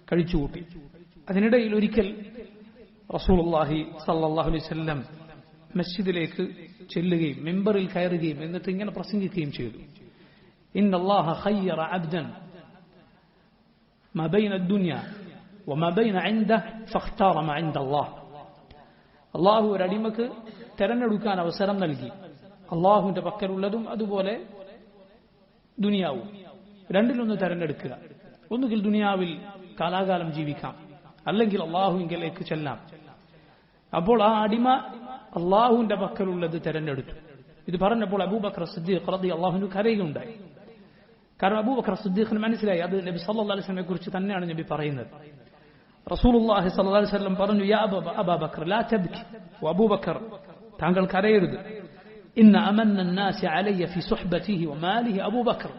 കഴിച്ചുകൂട്ടി. അതിനിടയിൽ ഒരിക്കൽ റസൂലുള്ളാഹി സല്ലല്ലാഹു അലൈഹി വസല്ലം മസ്ജിദിലേക്ക് ചെല്ലുകയും മിമ്പറിൽ കയറുകയും എന്നിട്ട് ഇങ്ങനെ പ്രസംഗിക്കുകയും ചെയ്തു, ഇന്നല്ലാഹ ഖയ്യറ അബ്ദൻ മാ ബൈന അദ്ദുനിയ വമാ ബൈന ഇൻദഹു ഫഖ്താറ മാ ഇൻദല്ലാഹ്. അല്ലാഹു ഒരു അടിമക്ക് തെരഞ്ഞെടുക്കാൻ അവസരം നൽകി, അള്ളാഹുവിന്റെ പക്കലുള്ളതും അതുപോലെ ദുനിയാവും, രണ്ടിലൊന്ന് തെരഞ്ഞെടുക്കുക. ഒന്നുകിൽ ദുനിയാവിൽ കാലാകാലം ജീവിക്കാം, അല്ലെങ്കിൽ അള്ളാഹുവിലേക്ക് ചെല്ലാം. അപ്പോൾ ആ അടിമ അള്ളാഹുവിന്റെ പക്കലുള്ളത് തെരഞ്ഞെടുത്തു. ഇത് പറഞ്ഞപ്പോൾ അബൂബക്കർ സിദ്ദീഖ് റളിയല്ലാഹു അൻഹു കരയുകയുണ്ടായി. കാരണം അബൂബക്കർ സിദ്ദീഖിന് മനസ്സിലായി അത് നബി സല്ലല്ലാഹു അലൈഹി വസല്ലമയെ കുറിച്ച് തന്നെയാണ് നബി പറയുന്നത്. റസൂലുള്ളാഹി സ്വല്ലല്ലാഹു അലൈഹി വസല്ലം പറഞ്ഞു, യാ അബൂബക്കർ ലാ തബ്കി, അബൂബക്കർ താങ്കൾ കരയരുത്. ഇന്ന അമന്ന الناس علي في صحبته وماله അബൂബക്കർ,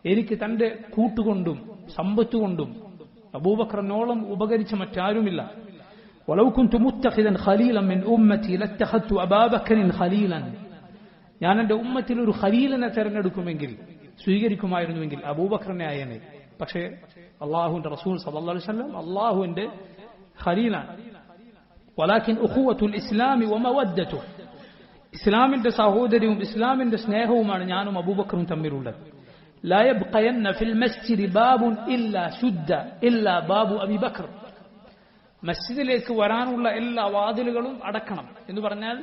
എനിക്ക് തന്റെ കൂട്ടുകൊണ്ടും സമ്പത്തുകൊണ്ടും അബൂബക്കറിനോളം ഉപകരിച്ച മറ്റാരുമില്ല. ولو كنت متخذا خليلا من امتي لاتخذت ابا بكر خليلا, ഞാൻ എന്റെ ഉമ്മത്തിൽ ഒരു ഖലീലിനെ തിരഞ്ഞെടുക്കുമെങ്കിൽ സ്വീകരിക്കുമായിരുന്നുവെങ്കിൽ അബൂബക്കറിനെ ആയേനെ. പക്ഷേ അല്ലാഹുവിന്റെ റസൂൽ സല്ലല്ലാഹു അലൈഹി വസല്ലം അല്ലാഹുവിന്റെ ഖലീലാണ്. ولكن اخوه الاسلام ومودته, ഇസ്ലാമിന്റെ സഹോദര്യവും ഇസ്ലാമിന്റെ സ്നേഹവുമാണ് ഞാനും അബൂബക്കറും തമ്മിലുള്ളത്. لا يبقين في المسجد باب الا شد الا باب ابي بكر, മസ്ജിദിലേക്ക് വരാനുള്ള എല്ലാ വാതിലുകളും അടക്കണം എന്ന് പറഞ്ഞാൽ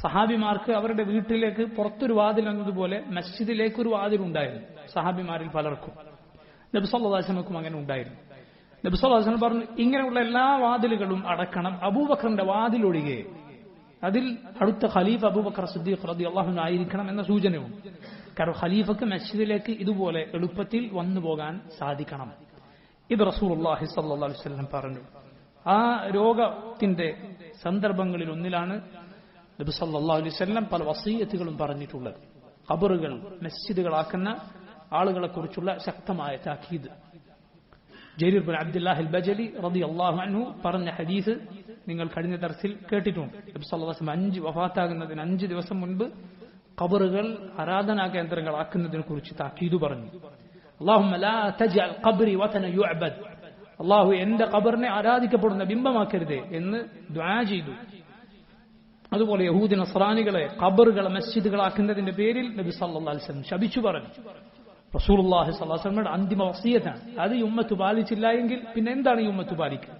സഹാബിമാർക്ക് അവരുടെ വീട്ടിലേക്ക് പുറത്തൊരു വാതിൽ എന്നതുപോലെ മസ്ജിദിലേക്ക് ഒരു വാതിലുണ്ടായിരുന്നു സഹാബിമാരിൽ പലർക്കും. നബി സല്ലല്ലാഹു അലൈഹി വസല്ലം അങ്ങനെ ഉണ്ടായിരുന്നു. നബി സല്ലല്ലാഹു അലൈഹി വസല്ലം പറഞ്ഞു, ഇങ്ങനെയുള്ള എല്ലാ വാതിലുകളും അടക്കണം, അബൂബക്കറിന്റെ വാതിലൊഴികെ. അതിൽ അടുത്ത ഖലീഫ അബൂബക്കർ സിദ്ദീഖ് റളിയല്ലാഹു അൻഹു ആയിരിക്കണം എന്ന സൂചനയുണ്ട്. കാരണം ഖലീഫക്ക് മസ്ജിദിലേക്ക് ഇതുപോലെ എളുപ്പത്തിൽ വന്നു പോകാൻ സാധിക്കണം. ഇത് റസൂലുള്ളാഹി സ്വല്ലല്ലാഹു അലൈഹി വസല്ലം പറഞ്ഞു. ആ രോഗത്തിന്റെ സന്ദർഭങ്ങളിൽ ഒന്നിലാണ് നബി സല്ലല്ലാഹു അലൈഹി വസല്ലം പല വസീയത്തുകളും പറഞ്ഞിട്ടുള്ളത്. ഖബറുകൾ മസ്ജിദുകളാക്കുന്ന ആളുകളെ കുറിച്ചുള്ള ശക്തമായ താക്കീത്. ജരീർ ബിൻ അബ്ദുല്ലാഹ് അൽ ബജലി റളിയല്ലാഹു അൻഹു പറഞ്ഞ ഹദീസ് നിങ്ങൾ കഴിഞ്ഞ ദർസിൽ കേട്ടിട്ടുണ്ട്. നബി സല്ലല്ലാഹു അലൈഹി വസല്ലം വഫാത്താകുന്നതിന് 5 ദിവസം മുൻപ് ഖബറുകൾ ആരാധനാ കേന്ദ്രങ്ങളാക്കുന്നതിനെ കുറിച്ച് താക്കീത് പറഞ്ഞു. അല്ലാഹുമ്മ ലാ തജ്അൽ ഖബ്രി വതന യുഅബദ്, അല്ലാഹു എന്റെ ഖബറിനെ ആരാധിക്കപ്പെടുന്ന ബിംബമാക്കരുതേ എന്ന് ദുആ ചെയ്തു. അതുപോലെ യഹൂദി നസ്രാനികളെ ഖബറുകളെ മസ്ജിദുകളാക്കുന്നതിന്റെ പേരിൽ നബി സല്ലല്ലാഹു അലൈഹി വസല്ലം ശപിച്ചു പറഞ്ഞു. റസൂലുള്ളാഹി സ്വല്ലല്ലാഹു അലൈഹി വസല്ലമയുടെ അന്തിമ വസിയത്താണ്. അത് ഈ ഉമ്മത്ത് പാലിച്ചില്ല എങ്കിൽ പിന്നെ എന്താണ് ഈ ഉമ്മത്ത് പാലിക്കുക?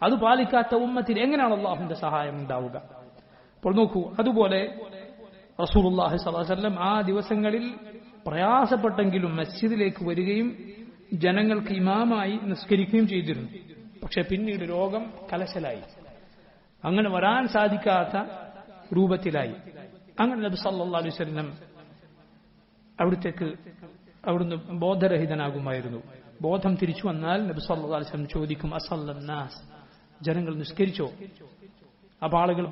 അത് പാലിക്കാത്ത ഉമ്മത്തിന് എങ്ങനെയാണ് അള്ളാഹുവിന്റെ സഹായം ഉണ്ടാവുക? അപ്പോൾ നോക്കൂ, അതുപോലെ റസൂലുള്ളാഹി സ്വല്ലല്ലാഹു അലൈഹി വസല്ലം ആ ദിവസങ്ങളിൽ പ്രയാസപ്പെട്ടെങ്കിലും മസ്ജിദിലേക്ക് വരികയും ജനങ്ങൾക്ക് ഇമാമായി നിസ്കരിക്കുകയും ചെയ്തിരുന്നു. പക്ഷെ പിന്നീട് രോഗം കലശലായി, അങ്ങനെ വരാൻ സാധിക്കാത്ത രൂപത്തിലായി. അങ്ങനെ നബി സല്ലല്ലാഹു അലൈഹി വസല്ലം അവിടുന്ന് ബോധരഹിതനാകുമായിരുന്നു. ബോധം തിരിച്ചു വന്നാൽ നബി സല്ലല്ലാഹു അലൈഹി വസല്ലം ചോദിക്കും, അസല്ലന്നാസ്, ജനങ്ങൾ നിസ്കരിച്ചോ? അപ്പോൾ ആളുകൾ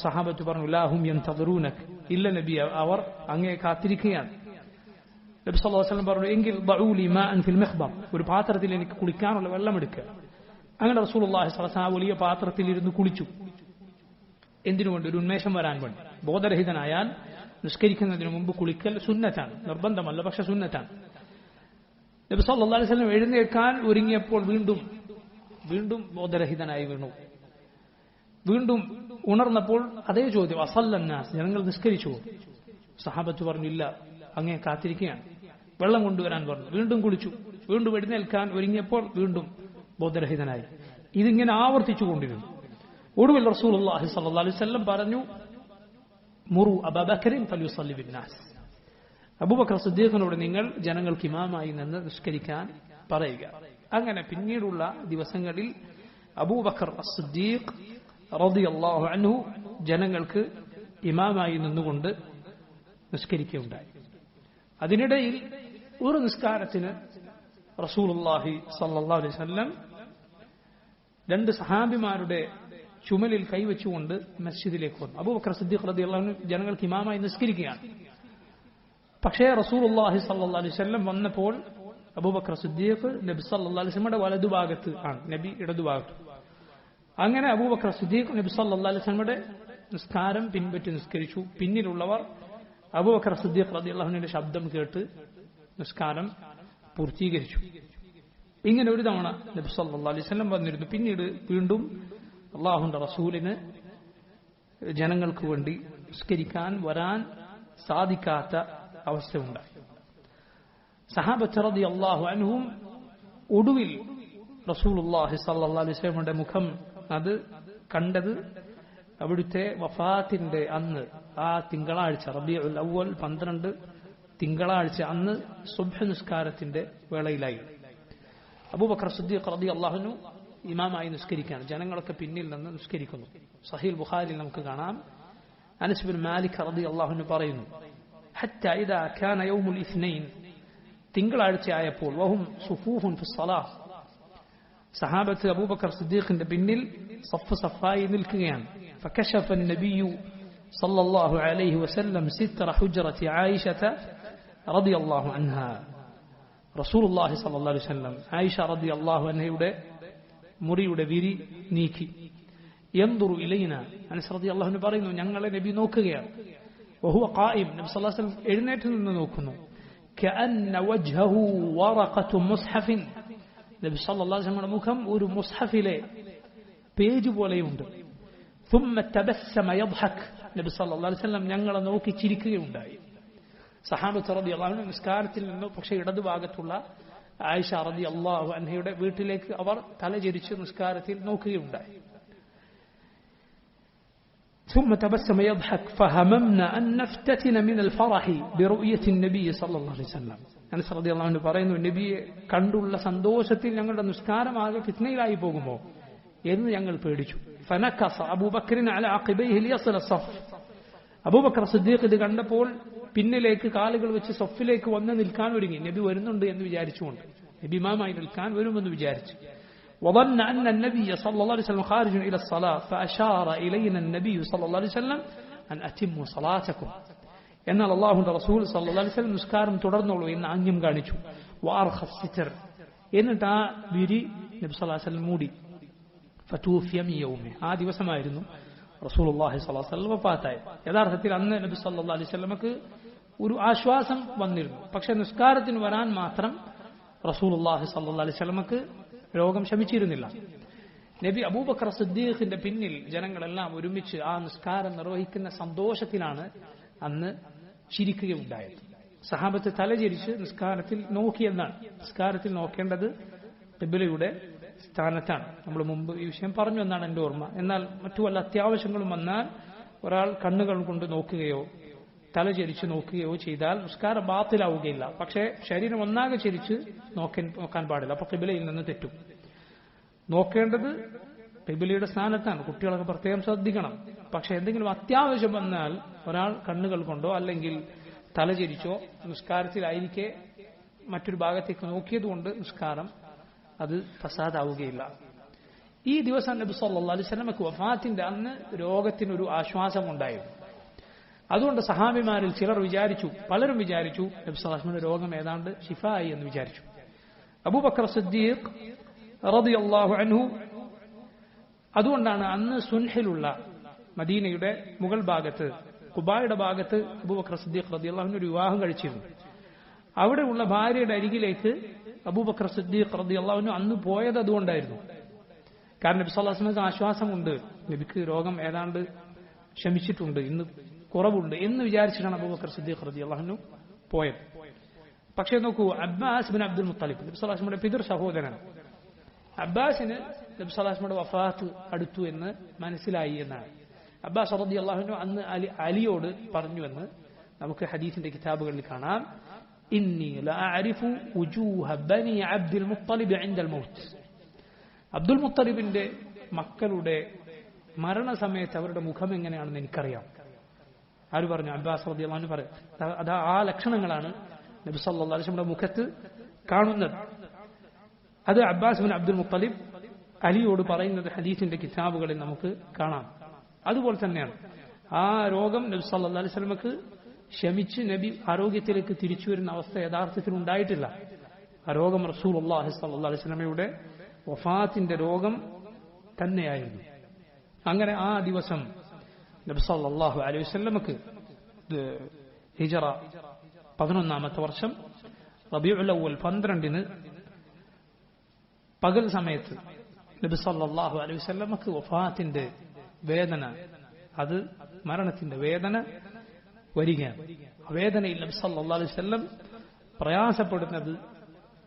സഹാബത്ത് പറഞ്ഞു, ലാഹും യന്തദറൂനക, ഇല്ല നബി, അവർ അങ്ങേ കാത്തിരിക്കുകയാണ്. നബി സല്ലല്ലാഹു അലൈഹി വസല്ലം പറഞ്ഞു, എങ്കിൽ ദഊലി മാഅൻ ഫിൽ മിഖ്ബർ, ഒരു പാത്രത്തിൽ എനിക്ക് കുളിക്കാനുള്ള വെള്ളം എടുക്കുക. അങ്ങനെ റസൂലുള്ളാഹി സ്വല്ലല്ലാഹു അലൈഹി വസല്ലം വലിയ പാത്രത്തിൽ ഇരുന്ന് കുളിച്ചു. എന്തിനുകൊണ്ട്? ഒരു ഉന്മേഷം വരാൻ വേണ്ടി. ബോധരഹിതനായാൽ നിസ്കരിക്കുന്നതിന് മുമ്പ് കുളിക്കൽ സുന്നത്താണ്, നിർബന്ധമല്ല, പക്ഷെ സുന്നത്താണ്. നബി സല്ലല്ലാഹു അലൈഹി വസല്ലം എഴുന്നേൽക്കാൻ ഒരുങ്ങിയപ്പോൾ വീണ്ടും ബോധരഹിതനായി വീണു. വീണ്ടും ഉണർന്നപ്പോൾ അതേ ചോദ്യം, അസല്ലന്നാസ്, ജനങ്ങൾ നിസ്കരിച്ചു? സഹാബത്ത് പറഞ്ഞില്ല, അങ്ങേ കാത്തിരിക്കുകയാണ്. വെള്ളം കൊണ്ടുവരാൻ പറഞ്ഞു. വീണ്ടും കുളിച്ചു. വീണ്ടും എഴുന്നേൽക്കാൻ ഒരുങ്ങിയപ്പോൾ വീണ്ടും ബോധരഹിതനായി. ഇതിങ്ങനെ ആവർത്തിച്ചുകൊണ്ടിരുന്നു. ഒടുവിൽ റസൂലുള്ളാഹി സ്വല്ലല്ലാഹു അലൈഹി വസല്ലം പറഞ്ഞു, മുറു അബൂബക്കറിൻ ഫൽയുസല്ലി ബിന്നാസ്, അബൂബക്കർ സിദ്ദീഖിനോട് നിങ്ങൾ ജനങ്ങൾക്ക് ഇമാമായി നിന്ന് നിസ്കരിക്കാൻ പറയുക. അങ്ങനെ പിന്നീടുള്ള ദിവസങ്ങളിൽ അബൂബക്കർ സിദ്ദീഖ് റളിയല്ലാഹു അൻഹു ജനങ്ങൾക്ക് ഇമാമായി നിന്നുകൊണ്ട് നിസ്കരിക്കുകയുണ്ടായി. അതിനിടയിൽ ഒരു നിസ്കാരത്തിന് റസൂലുള്ളാഹി സ്വല്ലല്ലാഹു അലൈഹി വസല്ലം രണ്ട് സഹാബിമാരുടെ ചുമലിൽ കൈവച്ചുകൊണ്ട് മസ്ജിദിലേക്ക് വന്നു. അബൂബക്കർ സിദ്ദീഖ് റളിയല്ലാഹു അൻഹു ജനങ്ങൾക്ക് ഇമാമായി നിസ്കരിക്കുകയാണ്. പക്ഷേ റസൂലുള്ളാഹി സ്വല്ലല്ലാഹു അലൈഹി വസല്ലം വന്നപ്പോൾ അബൂബക്കർ സിദ്ദീഖ് നബി സല്ലല്ലാഹു അലൈഹി വസല്ലമയുടെ വലതുഭാഗത്ത് ആണ്, നബി ഇടതുഭാഗത്ത്. അങ്ങനെ അബൂബക്കർ സിദ്ദീഖ് നബി സല്ലല്ലാഹു അലൈഹി വസല്ലമയുടെ നിസ്കാരം പിൻപറ്റി നിസ്കരിച്ചു. പിന്നിലുള്ളവർ അബൂബക്കർ സിദ്ദീഖ് റളിയല്ലാഹു അൻഹുവിന്റെ ശബ്ദം കേട്ട് നിസ്കാരം പൂർത്തീകരിച്ചു. ഇങ്ങനെ ഒരു തവണ നബി സല്ലല്ലാഹു അലൈഹി വസല്ലം വന്നിരുന്നു. പിന്നീട് വീണ്ടും അല്ലാഹുവിന്റെ റസൂലിന് ജനങ്ങൾക്ക് വേണ്ടി നിസ്കരിക്കാൻ വരാൻ സാധിക്കാത്ത അവസ്ഥയുണ്ടായി. സഹാബത്ത് റളിയല്ലാഹു അൻഹും ഒടുവിൽ റസൂലുള്ളാഹി സ്വല്ലല്ലാഹു അലൈഹി വസല്ലമയുടെ മുഖം അത് കണ്ടത് അവിടുത്തെ വഫാത്തിന്റെ അന്ന്, ആ തിങ്കളാഴ്ച റബീഉൽ അവ്വൽ 12 തിങ്കളാഴ്ച അന്ന് സുബ്ഹ് നിസ്കാരത്തിന്റെ വേളയിലായി. അബൂബക്കർ സിദ്ദീഖ് റളിയല്ലാഹു അൻഹു ഇമാമായി നിസ്കരിക്കുകയാണ്. ജനങ്ങളൊക്കെ പിന്നിൽ നിന്ന് നിസ്കരിക്കുന്നു. സഹീഹ് ബുഖാരിയിൽ നമുക്ക് കാണാം, അനസ് ബിൻ മാലിക് റളിയല്ലാഹു അൻഹു പറയുന്നു, ഹത്താ ഇദാ കാന യൗമുൽ ഇസ്നൈൻ, തിങ്കളാഴ്ച ആയപ്പോൾ, വഹും സുഫൂഫുൻ ഫി സ്വലാഹ്, സഹാബത്ത് അബൂബക്കർ സിദ്ദീഖിന്റെ പിന്നിൽ സഫായി നിൽക്കുകയാണ്. فكشف النبي صلى الله عليه وسلم ستر حجرة عائشة رضي الله عنها. رسول الله صلى الله عليه وسلم عائشة رضي الله عنها മുറിയുടെ വിരി നീക്കി. യൻദുറു ഇലൈന, അനസ് റളിയല്ലാഹു അൻഹു പറയുന്നു, ഞങ്ങളെ നബി നോക്കുകയാണ്. വഹുവ ഖായിം, നബി സല്ലല്ലാഹു അലൈഹി വസല്ലം എഴുന്നേറ്റ് നിന്ന് നോക്കുന്നു. കഅന്ന വജ്ഹഹു വറഖത്തു മുസ്ഹഫിൻ, നബി സല്ലല്ലാഹു അലൈഹി വസല്ലമയുടെ മുഖം ഒരു മുസ്ഹഫിലെ പേജ് പോലെയുണ്ട്. ثم تبسم يضحك, നബി സല്ലല്ലാഹു അലൈഹി വസല്ലം ഞങ്ങളെ നോക്കി ചിരിക്കുകയുണ്ടായി. സഹാബത്ത് റളിയല്ലാഹു അൻഹു നിസ്കാരത്തിൽ നിന്ന് പക്ഷേ ഇടതുഭാഗത്തുള്ള ആയിഷ റളിയല്ലാഹു അൻഹയുടെ വീട്ടിലേക്ക് അവർ തലചരിച്ച് നിസ്കാരത്തിൽ നോക്കുകയുണ്ടായി. ثم تبسم يضحك فهممنا أن نفتتن من الفرح برؤية النبي صلى الله عليه وسلم. അനസ് റളിയല്ലാഹു അൻഹു പറയുന്നു, നബിയെ കണ്ടുള്ള സന്തോഷത്തിൽ ഞങ്ങളുടെ നിസ്കാരം ആകെ ഫിത്നയിലായി പോകുമോ എന്ന് ഞങ്ങൾ പേടിച്ചു. فنكص أبو بكر على عقبيه ليصل الصف. അബൂബക്കർ സിദ്ദീഖ് ഇത് കണ്ടപ്പോൾ പിന്നിലേക്ക് കാലുകൾ വെച്ച് സഫിലേക്ക് വന്ന് നിൽക്കാൻ ഒരുങ്ങി. നബി വരുന്നുണ്ട് എന്ന് വിചാരിച്ചുകൊണ്ട്, നബി ഇമാമായി നിൽക്കാൻ വരുമെന്ന് വിചാരിച്ചു. وظن أن النبي صلى الله عليه وسلم خارج إلى الصلاة فأشار إلينا النبي صلى الله عليه وسلم أن أتموا صلاتكم. എന്നാൽ അല്ലാഹുവിന്റെ റസൂൽ സല്ലല്ലാഹു അലൈഹി വസല്ലം നിസ്കാരം തുടർന്നോളൂ എന്ന് ആംഗ്യം കാണിച്ചു. വഅർഖ സിത്ർ, എന്നിട്ട് ആ വിരി നബി സല്ലല്ലാഹു അലൈഹി വസല്ലം മൂടി. ഫതൂഫിയ മിൻ യൗമി, ആ ദിവസമായിരുന്നു റസൂലുള്ളാഹി സ്വല്ലല്ലാഹു അലൈഹി വസല്ലം വഫാത്തായി. യഥാർത്ഥത്തിൽ അന്ന് നബി സല്ലല്ലാഹു അലൈഹി വസല്ലമക്ക് ഒരു ആശ്വാസം വന്നിരുന്നു. പക്ഷെ നിസ്കാരത്തിന് വരാൻ മാത്രം റസൂലുള്ളാഹി സ്വല്ലല്ലാഹു അലൈഹി വസല്ലമക്ക് രോഗം ശമിച്ചിരുന്നില്ല. നബി അബൂബക്കർ സിദ്ദീഖിന്റെ പിന്നിൽ ജനങ്ങളെല്ലാം ഒരുമിച്ച് ആ നിസ്കാരം നിർവഹിക്കുന്ന സന്തോഷത്തിലാണ് അന്ന് ചിരിക്കുകയുണ്ടായത്. സഹാബത്ത് തലചരിച്ച് നിസ്കാരത്തിൽ നോക്കിയെന്നാണ്. നിസ്കാരത്തിൽ നോക്കേണ്ടത് ഖിബ്ലയുടെ സ്ഥാനത്താണ്. നമ്മൾ മുമ്പ് ഈ വിഷയം പറഞ്ഞു എന്നാണ് എന്റെ ഓർമ്മ. എന്നാൽ മറ്റു വല്ല അത്യാവശ്യങ്ങളും വന്നാൽ ഒരാൾ കണ്ണുകൾ കൊണ്ട് നോക്കുകയോ തലചരിച്ച് നോക്കുകയോ ചെയ്താൽ നിസ്കാരം ബാത്തിലാവുകയില്ല. പക്ഷേ ശരീരം ഒന്നാകെ ചരിച്ച് നോക്കാൻ പാടില്ല. അപ്പൊ ഖിബ്ലയിൽ നിന്ന് തെറ്റും. നോക്കേണ്ടത് ഖിബിലയുടെ സ്ഥാനത്താണ്. കുട്ടികളൊക്കെ പ്രത്യേകം ശ്രദ്ധിക്കണം. പക്ഷെ എന്തെങ്കിലും അത്യാവശ്യം വന്നാൽ ഒരാൾ കണ്ണുകൾ കൊണ്ടോ അല്ലെങ്കിൽ തലചരിച്ചോ നിസ്കാരത്തിലായിരിക്കെ മറ്റൊരു ഭാഗത്തേക്ക് നോക്കിയതുകൊണ്ട് നിസ്കാരം അത് ഫസാദാവുകയില്ല. ഈ ദിവസം നബി സല്ലല്ലാഹു അലൈഹി വസല്ലമക്ക് വഫാത്തിന്റെ അന്ന് രോഗത്തിനൊരു ആശ്വാസം ഉണ്ടായിരുന്നു. അതുകൊണ്ട് സഹാബിമാരിൽ ചിലർ വിചാരിച്ചു, പലരും വിചാരിച്ചു നബി സല്ലല്ലാഹു അലൈഹി വസല്ലമയുടെ രോഗം ഏതാണ്ട് ശിഫായി എന്ന് വിചാരിച്ചു. അബൂബക്കർ സിദ്ദീഖ് റളിയല്ലാഹു അൻഹു അതുകൊണ്ടാണ് അന്ന് സുൻഹിലുള്ള മദീനയുടെ മുകൾ ഭാഗത്ത് ഖുബായുടെ ഭാഗത്ത് അബൂബക്കർ സിദ്ദീഖ് റളിയല്ലാഹു അൻഹു ഒരു വിവാഹം കഴിച്ചിരുന്നു. അവിടെയുള്ള ഭാര്യയുടെ അരികിലേക്ക് അബൂബക്കർ സിദ്ദീഖ് റളിയല്ലാഹു അൻഹു അന്ന് പോയത് അതുകൊണ്ടായിരുന്നു. കാരണം നബി സല്ലല്ലാഹു അലൈഹി വസല്ലമക്ക് ആശ്വാസമുണ്ട്, നബിക്ക് രോഗം ഏതാണ്ട് ശമിച്ചിട്ടുണ്ട്, ഇന്ന് കുറവുണ്ട് എന്ന് വിചാരിച്ചിട്ടാണ് അബൂബക്കർ സിദ്ദീഖ് റളിയല്ലാഹു അൻഹു പോയത്. പക്ഷേ നോക്കൂ, അബ്ബാസ് ബിൻ അബ്ദുൽ മുത്തലിബ് നബി സല്ലല്ലാഹു അലൈഹി വസല്ലമയുടെ പിതൃ സഹോദരനാണ്. അബ്ബാസിന് നബി സല്ലല്ലാഹു അലൈഹി വസല്ലമയുടെ വഫാത്ത് അടുത്തു എന്ന് മനസ്സിലായി എന്നാണ്. അബ്ബാസ് റളിയല്ലാഹു അൻഹു അന്ന് അലിയോട് പറഞ്ഞുവെന്ന് നമുക്ക് ഹദീസിന്റെ കിതാബുകളിൽ കാണാം. ഇന്നി ലഅരിഫു വുജൂഹ ബനി അബ്ദുൽ മുത്തലിബ് ഇൻദൽ മൗത്ത്. അബ്ദുൽ മുത്തലിബിന്റെ മക്കളുടെ മരണസമയത്ത് അവരുടെ മുഖം എങ്ങനെയാണെന്ന് എനിക്കറിയാം. ആര് പറഞ്ഞു? അബ്ബാസ് റളിയല്ലാഹു അൻഹു പറയും. അത് ആ ലക്ഷണങ്ങളാണ് നബി സല്ലല്ലാഹു അലൈഹി വസല്ലമയുടെ മുഖത്ത് കാണുന്നത്. അത് അബ്ബാസ് ബിൻ അബ്ദുൽ മുത്തലിബ് അലിയോട് പറയുന്നത് ഹദീസിന്റെ കിതാബുകളിൽ നമുക്ക് കാണാം. അതുപോലെ തന്നെയാണ് ആ രോഗം നബി സല്ലല്ലാഹു അലൈഹി വസല്ലമക്ക് ശമിച്ച് നബി ആരോഗ്യത്തിലേക്ക് തിരിച്ചു വരുന്ന അവസ്ഥ യഥാർത്ഥത്തിൽ ഉണ്ടായിട്ടില്ല. ആ രോഗം റസൂലുള്ളാഹി സ്വല്ലല്ലാഹു അലൈഹി വസല്ലമയുടെ വഫാത്തിന്റെ രോഗം തന്നെയായിരുന്നു. അങ്ങനെ ആ ദിവസം നബി സല്ലല്ലാഹു അലൈഹി വസല്ലമക്ക് ഹിജ്റ 11ാമത്തെ വർഷം റബീഉൽ അവ്വൽ 12-ന് പകൽ സമയത്ത് നബി സല്ലല്ലാഹു അലൈഹി വസല്ലമക്ക് വഫാത്തിന്റെ വേദന, അത് മരണത്തിന്റെ വേദന വരികയാണ്. ആ വേദനയിൽ നബി സല്ലല്ലാഹു അലൈഹി വസല്ലം പ്രയാസപ്പെടുന്നത്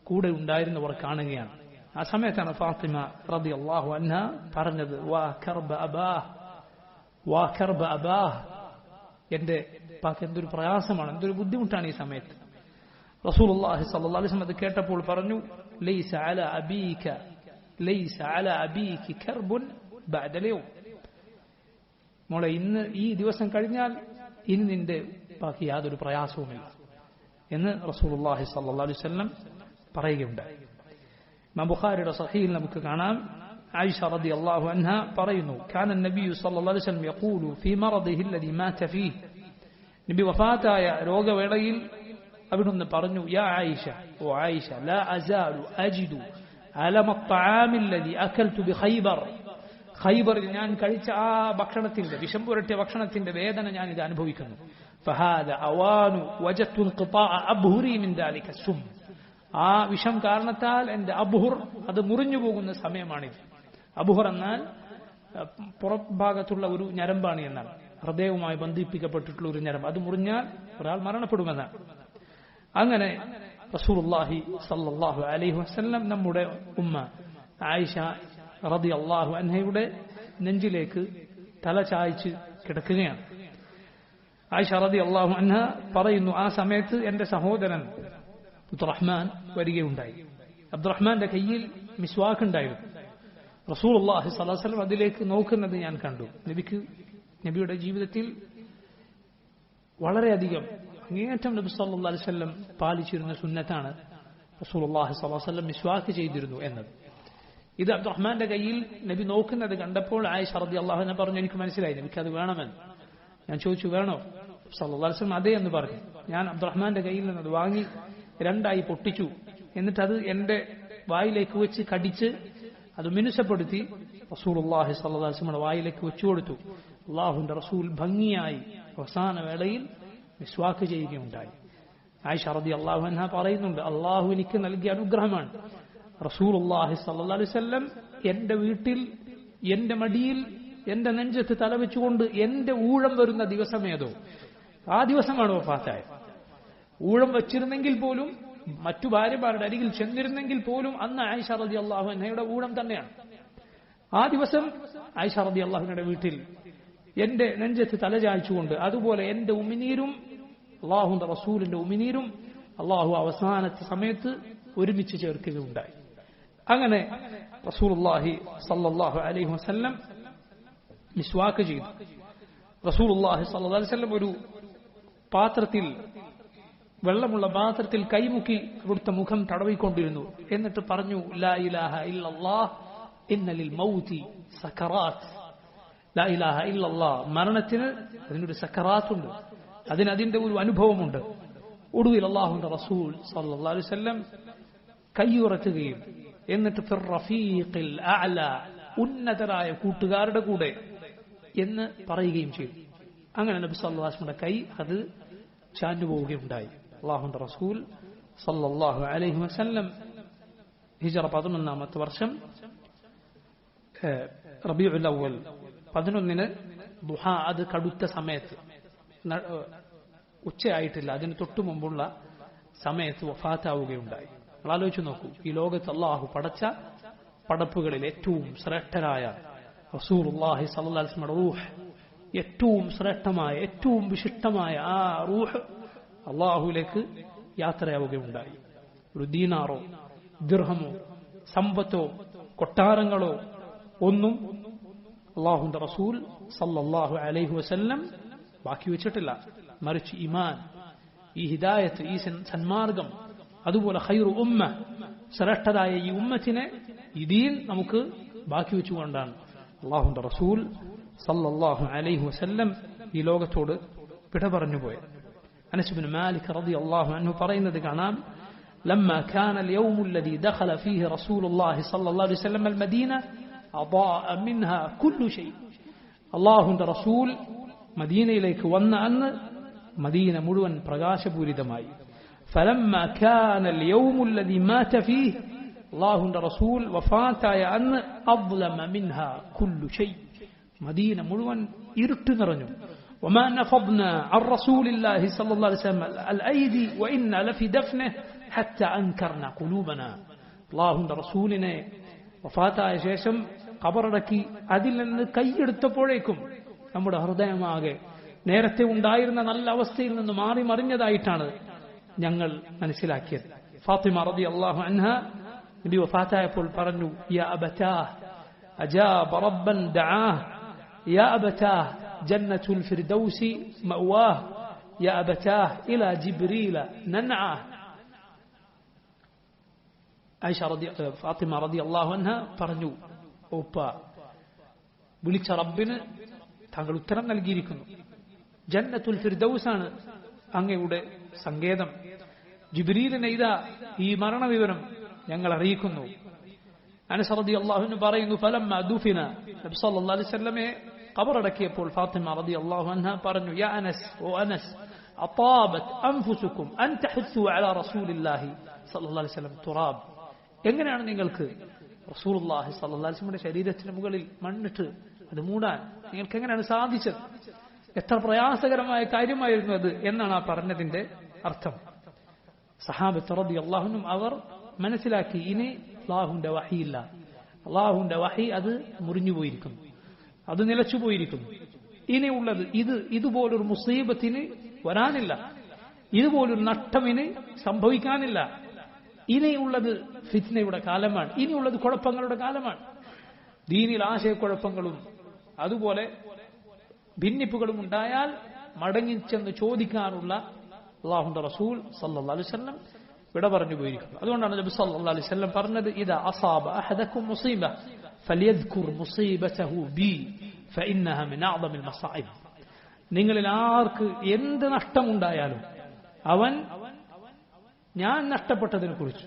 കൂടെ ഉണ്ടായിരുന്നവർ കാണുകയാണ്. ആ സമയത്താണ് ഫാത്തിമ റളിയല്ലാഹു അൻഹ പറഞ്ഞത്, വാ കർബ അബാഹ്, വാ കർബ അബാഹ്, എന്റെ ഉപ്പാക്ക് എന്തൊരു പ്രയാസമാണ്, എന്തൊരു ബുദ്ധിമുട്ടാണ് ഈ സമയത്ത്. റസൂലുള്ളാഹി സ്വല്ലല്ലാഹു അലൈഹി വസല്ലം അത് കേട്ടപ്പോൾ പറഞ്ഞു, ലൈസ അലാ അബീക ലൈസ അലാ അബീകി കർബുൻ ബഅദൽ യൗം. മോളെ, ഇന്ന് ഈ ദിവസം കഴിഞ്ഞാൽ ഇനി നിന്റെ ഉപ്പാക്ക് യാതൊരു പ്രയാസവുമില്ല എന്ന് റസൂലുള്ളാഹി സ്വല്ലല്ലാഹു അലൈഹി വസല്ലം പറയുകയുണ്ടായി. ഇമാം ബുഖാരിയുടെ സഹീഹിൽ നമുക്ക് കാണാം, ആയിഷ റളിയല്ലാഹു അൻഹ പറയുന്നു, കാന നബി സല്ലല്ലാഹു അലൈഹി വസല്ലം യഖൂലു ഫീ മറദിഹി അല്ലദീ മാത ഫീഹി. നബി വഫാത്തായ രോഗവേളയിൽ അവിടുന്ന് പറഞ്ഞു, യാ ആയിഷ, ഓ ആയിഷ, ലാ അസാലു അജിദു അലമ അത്അാമി അല്ലദീ അകൽതു ബിഖൈബർ. ഖൈബറിൽ ഞാൻ കഴിച്ച ആ ഭക്ഷണത്തിന്റെ, വിഷം പുരട്ടിയ ഭക്ഷണത്തിന്റെ വേദന ഞാൻ ഇത് അനുഭവിക്കുന്നു. ഫഹാദ അവാനു വജത്തു ഇൻഖിതാഅ അബ്ഹുരി മിൻ ദാലിക സും. ആ വിഷം കാരണത്താൽ എന്റെ അബ്ഹുർ അത് മുറിഞ്ഞു പോകുന്ന സമയമാണിത്. അബ്ഹുർ എന്നാൽ പുറഭാഗത്തുള്ള ഒരു ഞരമ്പാണ് എന്നാണ്, ഹൃദയവുമായി ബന്ധിപ്പിക്കപ്പെട്ടിട്ടുള്ള ഒരു ഞരമ്പ്. അത് മുറിഞ്ഞാൽ ഒരാൾ മരണപ്പെടുമെന്നാണ്. അങ്ങനെ റസൂലുള്ളാഹി സ്വല്ലല്ലാഹു അലൈഹി വസല്ലം നമ്മുടെ ഉമ്മ ആയിഷ റളിയല്ലാഹു അൻഹയുടെ നെഞ്ചിലേക്ക് തല ചായ്ച്ച് കിടക്കുകയാണ്. ആയിഷ റളിയല്ലാഹു അൻഹ പറയുന്നു, ആ സമയത്ത് എന്റെ സഹോദരൻ അബ്ദുറഹ്മാൻ വരികയുണ്ടായി. അബ്ദുറഹ്മാന്റെ കയ്യിൽ മിസ്വാക്ക് ഉണ്ടായിരുന്നു. റസൂലുള്ളാഹി സ്വല്ലല്ലാഹു അലൈഹി വസല്ലം അതിലേക്ക് നോക്കുന്നത് ഞാൻ കണ്ടു. നബിയുടെ ജീവിതത്തിൽ വളരെയധികം അങ്ങേയറ്റം നബി സല്ലല്ലാഹു അലൈഹി വസല്ലം പാലിച്ചിരുന്ന സുന്നത്താണ് റസൂലുള്ളാഹി സ്വല്ലല്ലാഹു അലൈഹി വസല്ലം മിസ്വാക്ക് ചെയ്തിരുന്നു എന്നത്. ഇത് അബ്ദുറഹ്മാന്റെ കയ്യിൽ നബി നോക്കുന്നത് കണ്ടപ്പോൾ ആയിഷ റളിയല്ലാഹു അൻഹ പറഞ്ഞു, എനിക്ക് മനസ്സിലായി നബിക്ക് അത് വേണമെന്ന്. ഞാൻ ചോദിച്ചു, വേണോ? സല്ലല്ലാഹു അലൈഹി വസല്ലം അതേ എന്ന് പറഞ്ഞു. ഞാൻ അബ്ദുറഹ്മാന്റെ കയ്യിൽ നിന്ന് അത് വാങ്ങി രണ്ടായി പൊട്ടിച്ചു. എന്നിട്ട് അത് എന്റെ വായിലേക്ക് വെച്ച് കടിച്ച് അത് മിനുസപ്പെടുത്തി റസൂലുള്ളാഹി സ്വല്ലല്ലാഹു അലൈഹി വസല്ലം വായിലേക്ക് വെച്ചു കൊടുത്തു. അല്ലാഹുവിന്റെ റസൂൽ ഭംഗിയായി അവസാന വേളയിൽ മിസ്വാക്ക് ചെയ്യുകയുണ്ടായി. ആയിഷ റളിയല്ലാഹു അൻഹ പറയുന്നുണ്ട്, അല്ലാഹു എനിക്ക് നൽകിയ അനുഗ്രഹമാണ്. റസൂലുള്ളാഹി സ്വല്ലല്ലാഹു അലൈഹി വസല്ലം എന്റെ വീട്ടിൽ എന്റെ മടിയിൽ എന്റെ നെഞ്ചത്ത് തലവെച്ചുകൊണ്ട് എന്റെ ഊഴം വരുന്ന ദിവസമേതോ ആ ദിവസമാണ് വഫാത്തായത്. ഊഴം വച്ചിരുന്നെങ്കിൽ പോലും, മറ്റു ഭാര്യമാരുടെ അരികിൽ ചെന്നിരുന്നെങ്കിൽ പോലും അന്ന് ആയിഷ റളിയല്ലാഹു അൻഹയുടെ ഊഴം തന്നെയാണ്. ആ ദിവസം ആയിഷ റളിയല്ലാഹു അൻഹയുടെ വീട്ടിൽ എന്റെ നെഞ്ചത്ത് തലചായ്ച്ചുകൊണ്ട്, അതുപോലെ എന്റെ ഉമിനീരും അള്ളാഹുന്റെ റസൂലിന്റെ ഉമിനീരും അള്ളാഹു അവസാനത്തെ സമയത്ത് ഒരുമിച്ച് ചേർക്കുകയുണ്ടായി. അങ്ങനെ റസൂലുള്ളാഹി സല്ലല്ലാഹു അലൈഹി വസല്ലം മിസ്വാക്ക് ചെയ്തു. റസൂലുള്ളാഹി സല്ലല്ലാഹു അലൈഹി വസല്ലം ഒരു പാത്രത്തിൽ, വെള്ളമുള്ള പാത്രത്തിൽ കൈമുക്കി അവിടുത്തെ മുഖം തടവിക്കൊണ്ടിരുന്നു. എന്നിട്ട് പറഞ്ഞു, ലാ ഇലാഹ ഇല്ലല്ലാഹ് ഇന്ന ലിൽ മൗതി സക്കറാത്ത്. ലാ ഇലാഹ ഇല്ലല്ലാഹ്, മരണത്തിന് അതിനൊരു സക്കറാത്തുണ്ട്, അതിന്റെ ഒരു അനുഭവമുണ്ട്. ഒടുവിൽ അല്ലാഹുവിന്റെ റസൂൽ സല്ലല്ലാഹു അലൈഹി വസല്ലം കൈയുറക്കുകയും എന്നിട്ട് ഫിർ റഫീഖിൽ അഅല, ഉന്നതരായ കൂട്ടുകാരുടെ കൂടെ എന്ന് പറയുകയും ചെയ്തു. അങ്ങനെ നബി സല്ലല്ലാഹു അലൈഹി വസല്ലം കൈ അത് ചാഞ്ഞുപോവുകയുണ്ടായി. അല്ലാഹുവിന്റെ റസൂൽ സല്ലല്ലാഹു അലൈഹി വസല്ലം ഹിജ്റ 11-ാമത്തെ വർഷം റബീഉൽ അവ്വൽ 11-ന് ദുഹ, അത് കടുത്ത സമയത്ത്, ഉച്ചയായിട്ടില്ല, അതിന് തൊട്ടു മുമ്പുള്ള സമയത്ത് വഫാത്താവുകയുണ്ടായി. നിങ്ങൾ ആലോചിച്ചു നോക്കൂ, ഈ ലോകത്ത് അല്ലാഹു പടച്ച പടപ്പുകളിൽ ഏറ്റവും ശ്രേഷ്ഠരായ റസൂലുള്ളാഹി സ്വല്ലല്ലാഹു അലൈഹി വസല്ലം റൂഹ്, ഏറ്റവും ശ്രേഷ്ഠമായ ഏറ്റവും വിശിഷ്ടമായ ആ റൂഹ് അല്ലാഹുവിലേക്ക് യാത്രയാവുകയുണ്ടായി. ഒരു ദീനാറോ ദിർഹമോ സമ്പത്തോ കൊട്ടാരങ്ങളോ ഒന്നും അല്ലാഹുവിന്റെ റസൂൽ സല്ലല്ലാഹു അലൈഹി വസല്ലം ബാക്കി വെച്ചിട്ടില്ല. മറിച്ച് ഈമാൻ, ഈ ഹിദായത്ത്, ഈ സന്മാർഗം, അതുപോലെ ഖൈറു ഉമ്മ, ശ്രേഷ്ഠരായ ഈ ഉമ്മത്തിനെ, ഈ ദീൻ നമുക്ക് ബാക്കി വെച്ചുകൊണ്ടാണ് അല്ലാഹുവിന്റെ റസൂൽ സല്ലല്ലാഹു അലൈഹി വസല്ലം ഈ ലോകത്തോട് വിട പറഞ്ഞുപോയത്. അനസ് ഇബ്നു മാലിക് റളിയല്ലാഹു അൻഹു പറയുന്നത് കാണാം, لما كان اليوم الذي دخل فيه رسول الله صلى الله عليه وسلم المدينة أضاء منها كل شيء. അല്ലാഹുവിന്റെ റസൂൽ മദീനയിലേക്ക് വന്ന അന്ന് മദീന മുഴുവൻ പ്രകാശപൂരിതമായി. فلما كان اليوم الذي مات فيه, അല്ലാഹുവിന്റെ റസൂൽ വഫാത്തായ അന്ന് أظلم منها كل شيء, മദീന മുഴുവൻ ഇരുട്ട് നിറഞ്ഞു. وما نفضنا عن رسول الله صلى الله عليه وسلم الأيدي وإنا لفي دفنه حتى أنكرنا قلوبنا. അല്ലാഹുവിന്റെ റസൂലിനെ വഫാത്തായ ശേഷം ഖബറടക്കി അതിൽ നിന്ന് കൈയെടുത്തപ്പോഴേക്കും നമ്മുടെ ഹൃദയമാകെ നേരത്തെ ഉണ്ടായിരുന്ന നല്ല അവസ്ഥയിൽ നിന്ന് മാറി മറിഞ്ഞതായിട്ടാണ് ഞങ്ങൾ മനസ്സിലാക്കിയത്. ഫാത്തിമ റളിയല്ലാഹു അൻഹ നബി വഫാത്തായപ്പോൾ പറഞ്ഞു, യാ അബതാഹ് അജാബ റബ്ബൻ ദആഹ്, യാ അബതാഹ് ജന്നത്തുൽ ഫിർദൗസി മഅവാഹ്, യാ അബതാഹ് ഇലാ ജിബ്രീല നൻആഹ്. ആയിഷ ഫാത്തിമ റളിയല്ലാഹു അൻഹ പറഞ്ഞു, ഉപ്പ, വിളിച്ച റബ്ബിന് താങ്കൾ ഉത്തരം നൽകിയിരിക്കുന്നു. ജന്നത്തുൽ ഫിർദൗസാണ് അങ്ങയുടെ സങ്കേതം. ജിബ്രീലിനെ ഇതാ ഈ മരണവിവരം ഞങ്ങൾ അറിയിക്കുന്നു. അനസ് റളിയല്ലാഹു അൻഹു പറയുന്നു, ഫലമ്മ ദുഫിന, നബി സല്ലല്ലാഹു അലൈഹി വസല്ലമയെ ഖബറടക്കിയപ്പോൾ ഫാത്തിമ റളിയല്ലാഹു അൻഹ പറഞ്ഞു, യാ അനസ്, ഓ അനസ്, അതാബത് അൻഫുസുകും അൻ തഹസ്സു അലാ റസൂലില്ലാഹി സല്ലല്ലാഹു അലൈഹി വസല്ലം തുറാബ്. എങ്ങനെയാണ് നിങ്ങൾക്ക് റസൂലുള്ളാഹി സ്വല്ലല്ലാഹു അലൈഹി വസല്ലമയുടെ ശരീരത്തിന് മുകളിൽ മണ്ണിട്ട് അത് മൂടാൻ നിങ്ങൾക്ക് എങ്ങനെയാണ് സാധിച്ചത്? എത്ര പ്രയാസകരമായ കാര്യമായിരുന്നു അത് എന്നാണ് ആ പറഞ്ഞതിന്റെ അർത്ഥം. സഹാബത്ത് റളിയല്ലാഹു അൻഹും അവർ മനസ്സിലാക്കി, ഇനി അല്ലാഹുവിന്റെ വഹിയില്ല, അല്ലാഹുവിന്റെ വഹി അത് മുറിഞ്ഞുപോയിരിക്കുന്നു, അത് നിലച്ചുപോയിരിക്കുന്നു. ഇനിയുള്ളത് ഇതുപോലൊരു മുസീബത്തിന് വരാനില്ല, ഇതുപോലൊരു നഷ്ടമിന് സംഭവിക്കാനില്ല. ഇനിയുള്ളത് ഫിത്നയുടെ കാലമാണ്, ഇനിയുള്ളത് കുഴപ്പങ്ങളുടെ കാലമാണ്. ദീനിൽ ആശയക്കുഴപ്പങ്ങളും അതുപോലെ ഭിന്നിപ്പുകളും ഉണ്ടായാൽ മടങ്ങിച്ചെന്ന് ചോദിക്കാനുള്ള അല്ലാഹുവിന്റെ റസൂൽ സല്ലല്ലാഹു അലൈഹി വസല്ലം വിട പറഞ്ഞു പോയിരിക്കുന്നു. അതുകൊണ്ടാണ് നബി സല്ലല്ലാഹു അലൈഹി വസല്ലം പറഞ്ഞത്, ഇദാ അസാബ അഹദകും മുസീബ ഫലിയദ്കുർ മുസീബതഹു ബി ഫഇന്നഹാ മിൻ അഅ്ളമിൽ മസാഇബ്. നിങ്ങളിൽ ആർക്ക് എന്ത് നഷ്ടമുണ്ടായാലും അവൻ ഞാൻ നഷ്ടപ്പെട്ടതിനെ കുറിച്ച്,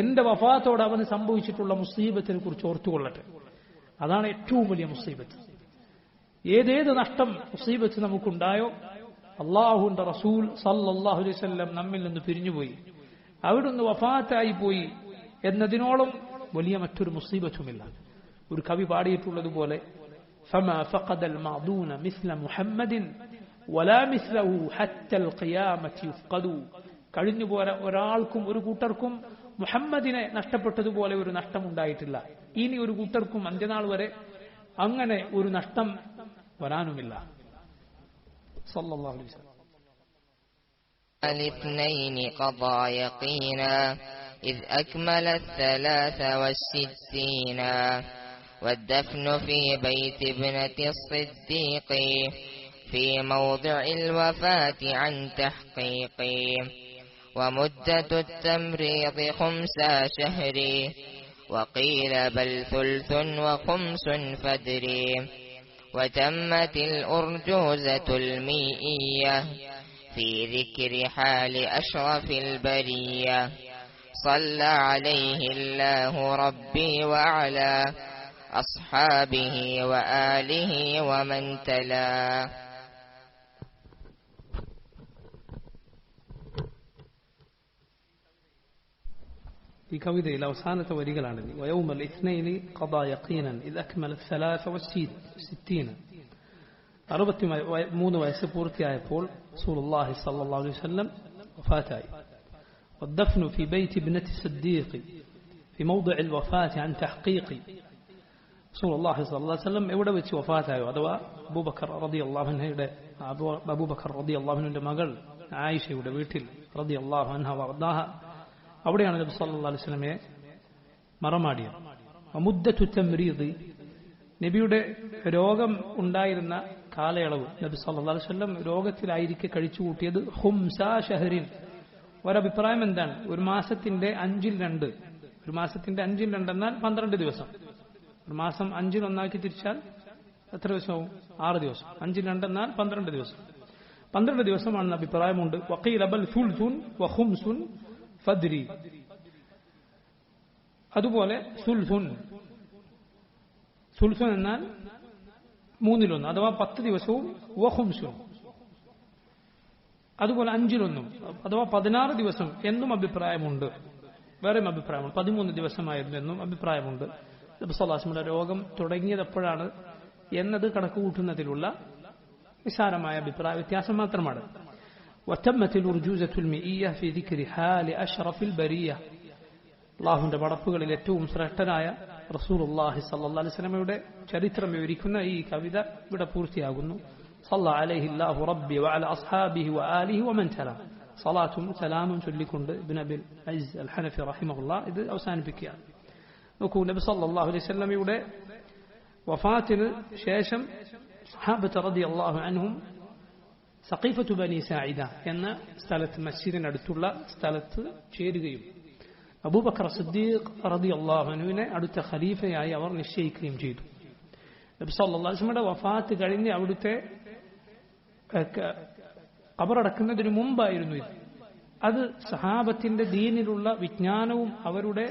എന്റെ വഫാത്തോടെ അവന് സംഭവിച്ചിട്ടുള്ള മുസീബത്തിനെ കുറിച്ച് ഓർത്തുകൊള്ളട്ടെ. അതാണ് ഏറ്റവും വലിയ മുസീബത്ത്. ഏതേത് നഷ്ടം മുസീബത്ത് നമുക്കുണ്ടായോ, അല്ലാഹുവിന്റെ റസൂൽ സല്ലല്ലാഹു അലൈഹി വസല്ലം നമ്മിൽ നിന്ന് പിരിഞ്ഞുപോയി, അവിടുന്ന് വഫാത്തായി പോയി എന്നതിനോളം വലിയ മറ്റൊരു മുസീബത്തുമില്ല. ഒരു കവി പാടിയിട്ടുള്ളതുപോലെ, ഫമാ ഫഖദൽ മഅദൂന മിസ്ല മുഹമ്മദിൻ വലാ മിസ്ലഹു ഹത്തൽ ഖിയാമത്തി യുഫ്ഖദു. കഴിഞ്ഞുപോയ ഒരാൾക്കും ഒരു കൂട്ടർക്കും മുഹമ്മദിനെ നഷ്ടപ്പെട്ടതുപോലെ ഒരു നഷ്ടമുണ്ടായിട്ടില്ല. ഇനി ഒരു കൂട്ടർക്കും അന്ത്യനാൾ വരെ അങ്ങനെ ഒരു നഷ്ടം വരാനുമില്ല. സല്ലല്ലാഹു അലൈഹി വസല്ലം. الاثنين قضى يقينا إذ أكمل 63 والدفن في بيت ابنة الصديق في موضع الوفاة عن تحقيق ومدة التمريض 5 شهر وقيل بل 3 و5 فدري وتمت الأرجوزة المئية في ذكر حال أشرف البرية صلى عليه الله ربي وعلى أصحابه وآله ومن تلا. ഈ കവിതയിൽ അവസാനത്തെ വരികളാണ്. വയൗമൽ ഇത്നൈനി ഖദാ യഖീനൻ ഇദ് അക്മല 63 63 വയസ്സ് പൂർത്തിയായപ്പോൾ റസൂലുള്ളാഹി സ്വല്ലല്ലാഹു അലൈഹി വസല്ലം വഫാത്തായി. والدفن في بيت ابنة الصديق في موضع الوفاة عن تحقيق റസൂലുള്ളാഹി സ്വല്ലല്ലാഹു അലൈഹി വസല്ലം എവിടെ വെച്ച് വഫാത്തായോ അഥവാ അബൂബക്കർ റളിയല്ലാഹു അൻഹയുടെ മകൾ ആയിഷയുടെ വീട്ടിൽ റളിയല്ലാഹു അൻഹ വഅർദാഹ അവിടെയാണ് നബി സല്ലല്ലാഹു അലൈഹി വസല്ലമയെ മറമാടിയത്. മുദ്ദത്തു തംരീദ് നബിയുടെ രോഗം ഉണ്ടായിരുന്ന കാലയളവ് നബി സല്ലല്ലാഹു അലൈഹി വസല്ലം രോഗത്തിലായിരിക്കെ കഴിച്ചുകൂട്ടിയത് 5 ഷഹറിൻ. ഒരഭിപ്രായം എന്താണ്? ഒരു മാസത്തിന്റെ 5/2. ഒരു മാസത്തിന്റെ 5/2 എന്നാൽ 12 ദിവസം. ഒരു മാസം 5 ഒന്നാക്കി തിരിച്ചാൽ എത്ര ദിവസവും? 6 ദിവസം. 5/2 എന്നാൽ 12 ദിവസം. 12 ദിവസമാണെന്ന് അഭിപ്രായമുണ്ട്. വഖീല ബൽ സുൽസുൻ വഖുംസുൻ ഫദ്രി. അതുപോലെ സുൽസുൻ എന്നാൽ 3/1 അഥവാ 10 ദിവസവും വഖുംസുൻ അതുപോലെ 5/1 അഥവാ 16 ദിവസം എന്നും അഭിപ്രായമുണ്ട്. വേറെയും അഭിപ്രായമുണ്ട് 13 ദിവസമായിരുന്നു എന്നും അഭിപ്രായമുണ്ട്. നബി സല്ലല്ലാഹു അലൈഹി വസല്ലം രോഗം തുടങ്ങിയത് എപ്പോഴാണ് എന്നത് കണക്കുകൂട്ടുന്നതിലുള്ള നിസ്സാരമായ അഭിപ്രായ വ്യത്യാസം മാത്രമാണ്. وتمت الأرجوزة المئية في ذكر حال أشرف البرية. അല്ലാഹുവിന്റെ പടപ്പുകളിൽ ഏറ്റവും ശ്രേഷ്ഠനായ റസൂലുള്ളാഹി സ്വല്ലല്ലാഹു അലൈഹി വസല്ലമയുടെ ചരിത്രം വിവരിക്കുന്ന ഈ കവിത ഇവിടെ പൂർത്തിയാകുന്നു. صلى عليه الله ربي وعلى أصحابه وآله ومن تلا. صلاة سلام ചൊല്ലിക്കൊണ്ട് ഇബ്നു അബിൽ അസ്സ് അൽ ഹനഫി റഹിമഹുല്ലാഹ് ഇത് അവസാനിപ്പിക്കുകയാണ്. നോക്കൂ, നബി സല്ലല്ലാഹു അലൈഹി വസല്ലമയുടെ വഫാത്തിന് ശേഷം സഹാബത്ത് റളിയല്ലാഹു അൻഹും സഖീഫത്തു ബനി സാഇദ എന്ന സ്ഥലത്ത് മസ്ജിദിനടുത്തുള്ള സ്ഥലത്ത് ചേരുകയും അബൂബക്കർ സിദ്ദീഖ് റളിയല്ലാഹു അൻഹുവിനെ അടുത്ത ഖലീഫയായി അവർ നിശ്ചയിക്കുകയും ചെയ്തു. നബി സല്ലല്ലാഹു അലൈഹി വസല്ലമയുടെ വഫാത്ത് കഴിഞ്ഞ് അവിടുത്തെ ഖബറടക്കുന്നതിന് മുമ്പായിരുന്നു ഇത്. അത് സഹാബത്തിന്റെ ദീനിലുള്ള വിജ്ഞാനവും അവരുടെ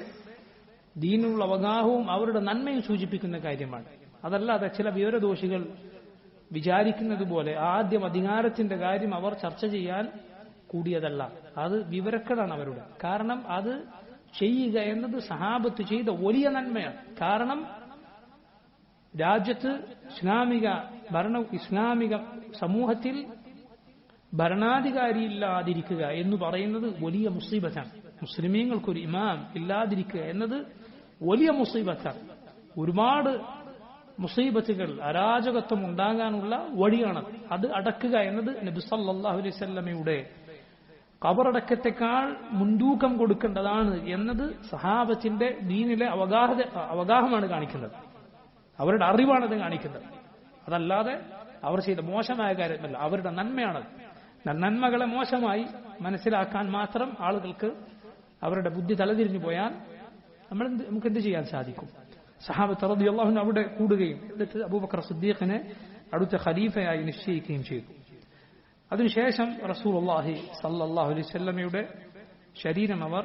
ദീനിലുള്ള അവഗാഹവും അവരുടെ നന്മയും സൂചിപ്പിക്കുന്ന കാര്യമാണ്. അതല്ലാതെ ചില വിവരദോഷികൾ വിചാരിക്കുന്നത് പോലെ ആദ്യം അധികാരത്തിന്റെ കാര്യം അവർ ചർച്ച ചെയ്യാൻ കൂടിയതല്ല. അത് വിവരക്കേടാണ് അവരുടെ. കാരണം അത് ചെയ്യുക എന്നത് സഹാബത്ത് ചെയ്ത വലിയ നന്മയാണ്. കാരണം രാജ്യത്ത് ഇസ്ലാമിക സമൂഹത്തിൽ ഭരണാധികാരിയില്ലാതിരിക്കുക എന്ന് പറയുന്നത് വലിയ മുസീബത്താണ്. മുസ്ലിമീങ്ങൾക്കൊരു ഇമാം ഇല്ലാതിരിക്കുക എന്നത് വലിയ മുസീബത്താണ്. ഒരുപാട് മുസീബത്തുകൾ അരാജകത്വം ഉണ്ടാകാനുള്ള വഴിയാണ്. അത് അടക്കുക എന്നത് നബി സല്ലല്ലാഹു അലൈഹി വസല്ലമയുടെ ഖബറടക്കത്തെക്കാൾ മുൻതൂക്കം കൊടുക്കേണ്ടതാണ് എന്നത് സഹാബത്തിന്റെ ദീനിലെ അവഗാഹമാണ് കാണിക്കുന്നത്. അവരുടെ അറിവാണത് കാണിക്കുന്നത്. അതല്ലാതെ അവർ ചെയ്ത മോശമായ കാര്യമല്ല, അവരുടെ നന്മയാണത്. നന്മകളെ മോശമായി മനസ്സിലാക്കാൻ മാത്രം ആളുകൾക്ക് അവരുടെ ബുദ്ധി തലതിരിഞ്ഞു പോയാൽ നമുക്ക് എന്ത് ചെയ്യാൻ സാധിക്കും? സഹാബത്ത് റളിയല്ലാഹു അൻഹു അവിടെ കൂടുകയും എന്നിട്ട് അബൂബക്കർ സിദ്ദീഖിനെ അടുത്ത ഖലീഫയായി നിശ്ചയിക്കുകയും ചെയ്തു. അതിനുശേഷം റസൂലുള്ളാഹി സ്വല്ലല്ലാഹു അലൈഹി വസല്ലമയുടെ ശരീരം അവർ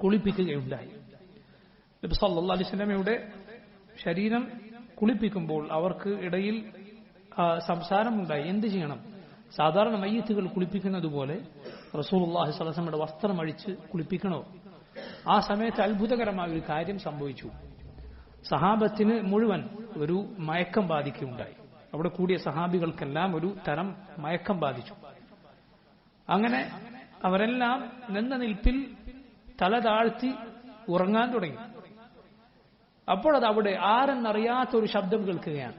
കുളിപ്പിക്കുകയുണ്ടായി. നബി സല്ലല്ലാഹു അലൈഹി വസല്ലമയുടെ ശരീരം കുളിപ്പിക്കുമ്പോൾ അവർക്ക് ഇടയിൽ സംസാരമുണ്ടായി. എന്ത് ചെയ്യണം? സാധാരണ മയ്യിത്തുകൾ കുളിപ്പിക്കുന്നത് പോലെ റസൂലുള്ളാഹി സ്വല്ലല്ലാഹു അലൈഹി വസല്ലമയുടെ വസ്ത്രം അഴിച്ച് കുളിപ്പിക്കണോ? ആ സമയത്ത് അത്ഭുതകരമായ ഒരു കാര്യം സംഭവിച്ചു. സഹാബത്തിന് മുഴുവൻ ഒരു മയക്കം ബാധിക്കുകയുണ്ടായി. അവിടെ കൂടിയ സഹാബികൾക്കെല്ലാം ഒരു തരം മയക്കം ബാധിച്ചു. അങ്ങനെ അവരെല്ലാം നിന്ന നിൽപ്പിൽ തല താഴ്ത്തി ഉറങ്ങാൻ തുടങ്ങി. അപ്പോഴത് അവിടെ ആരെന്നറിയാത്ത ഒരു ശബ്ദം കേൾക്കുകയാണ്.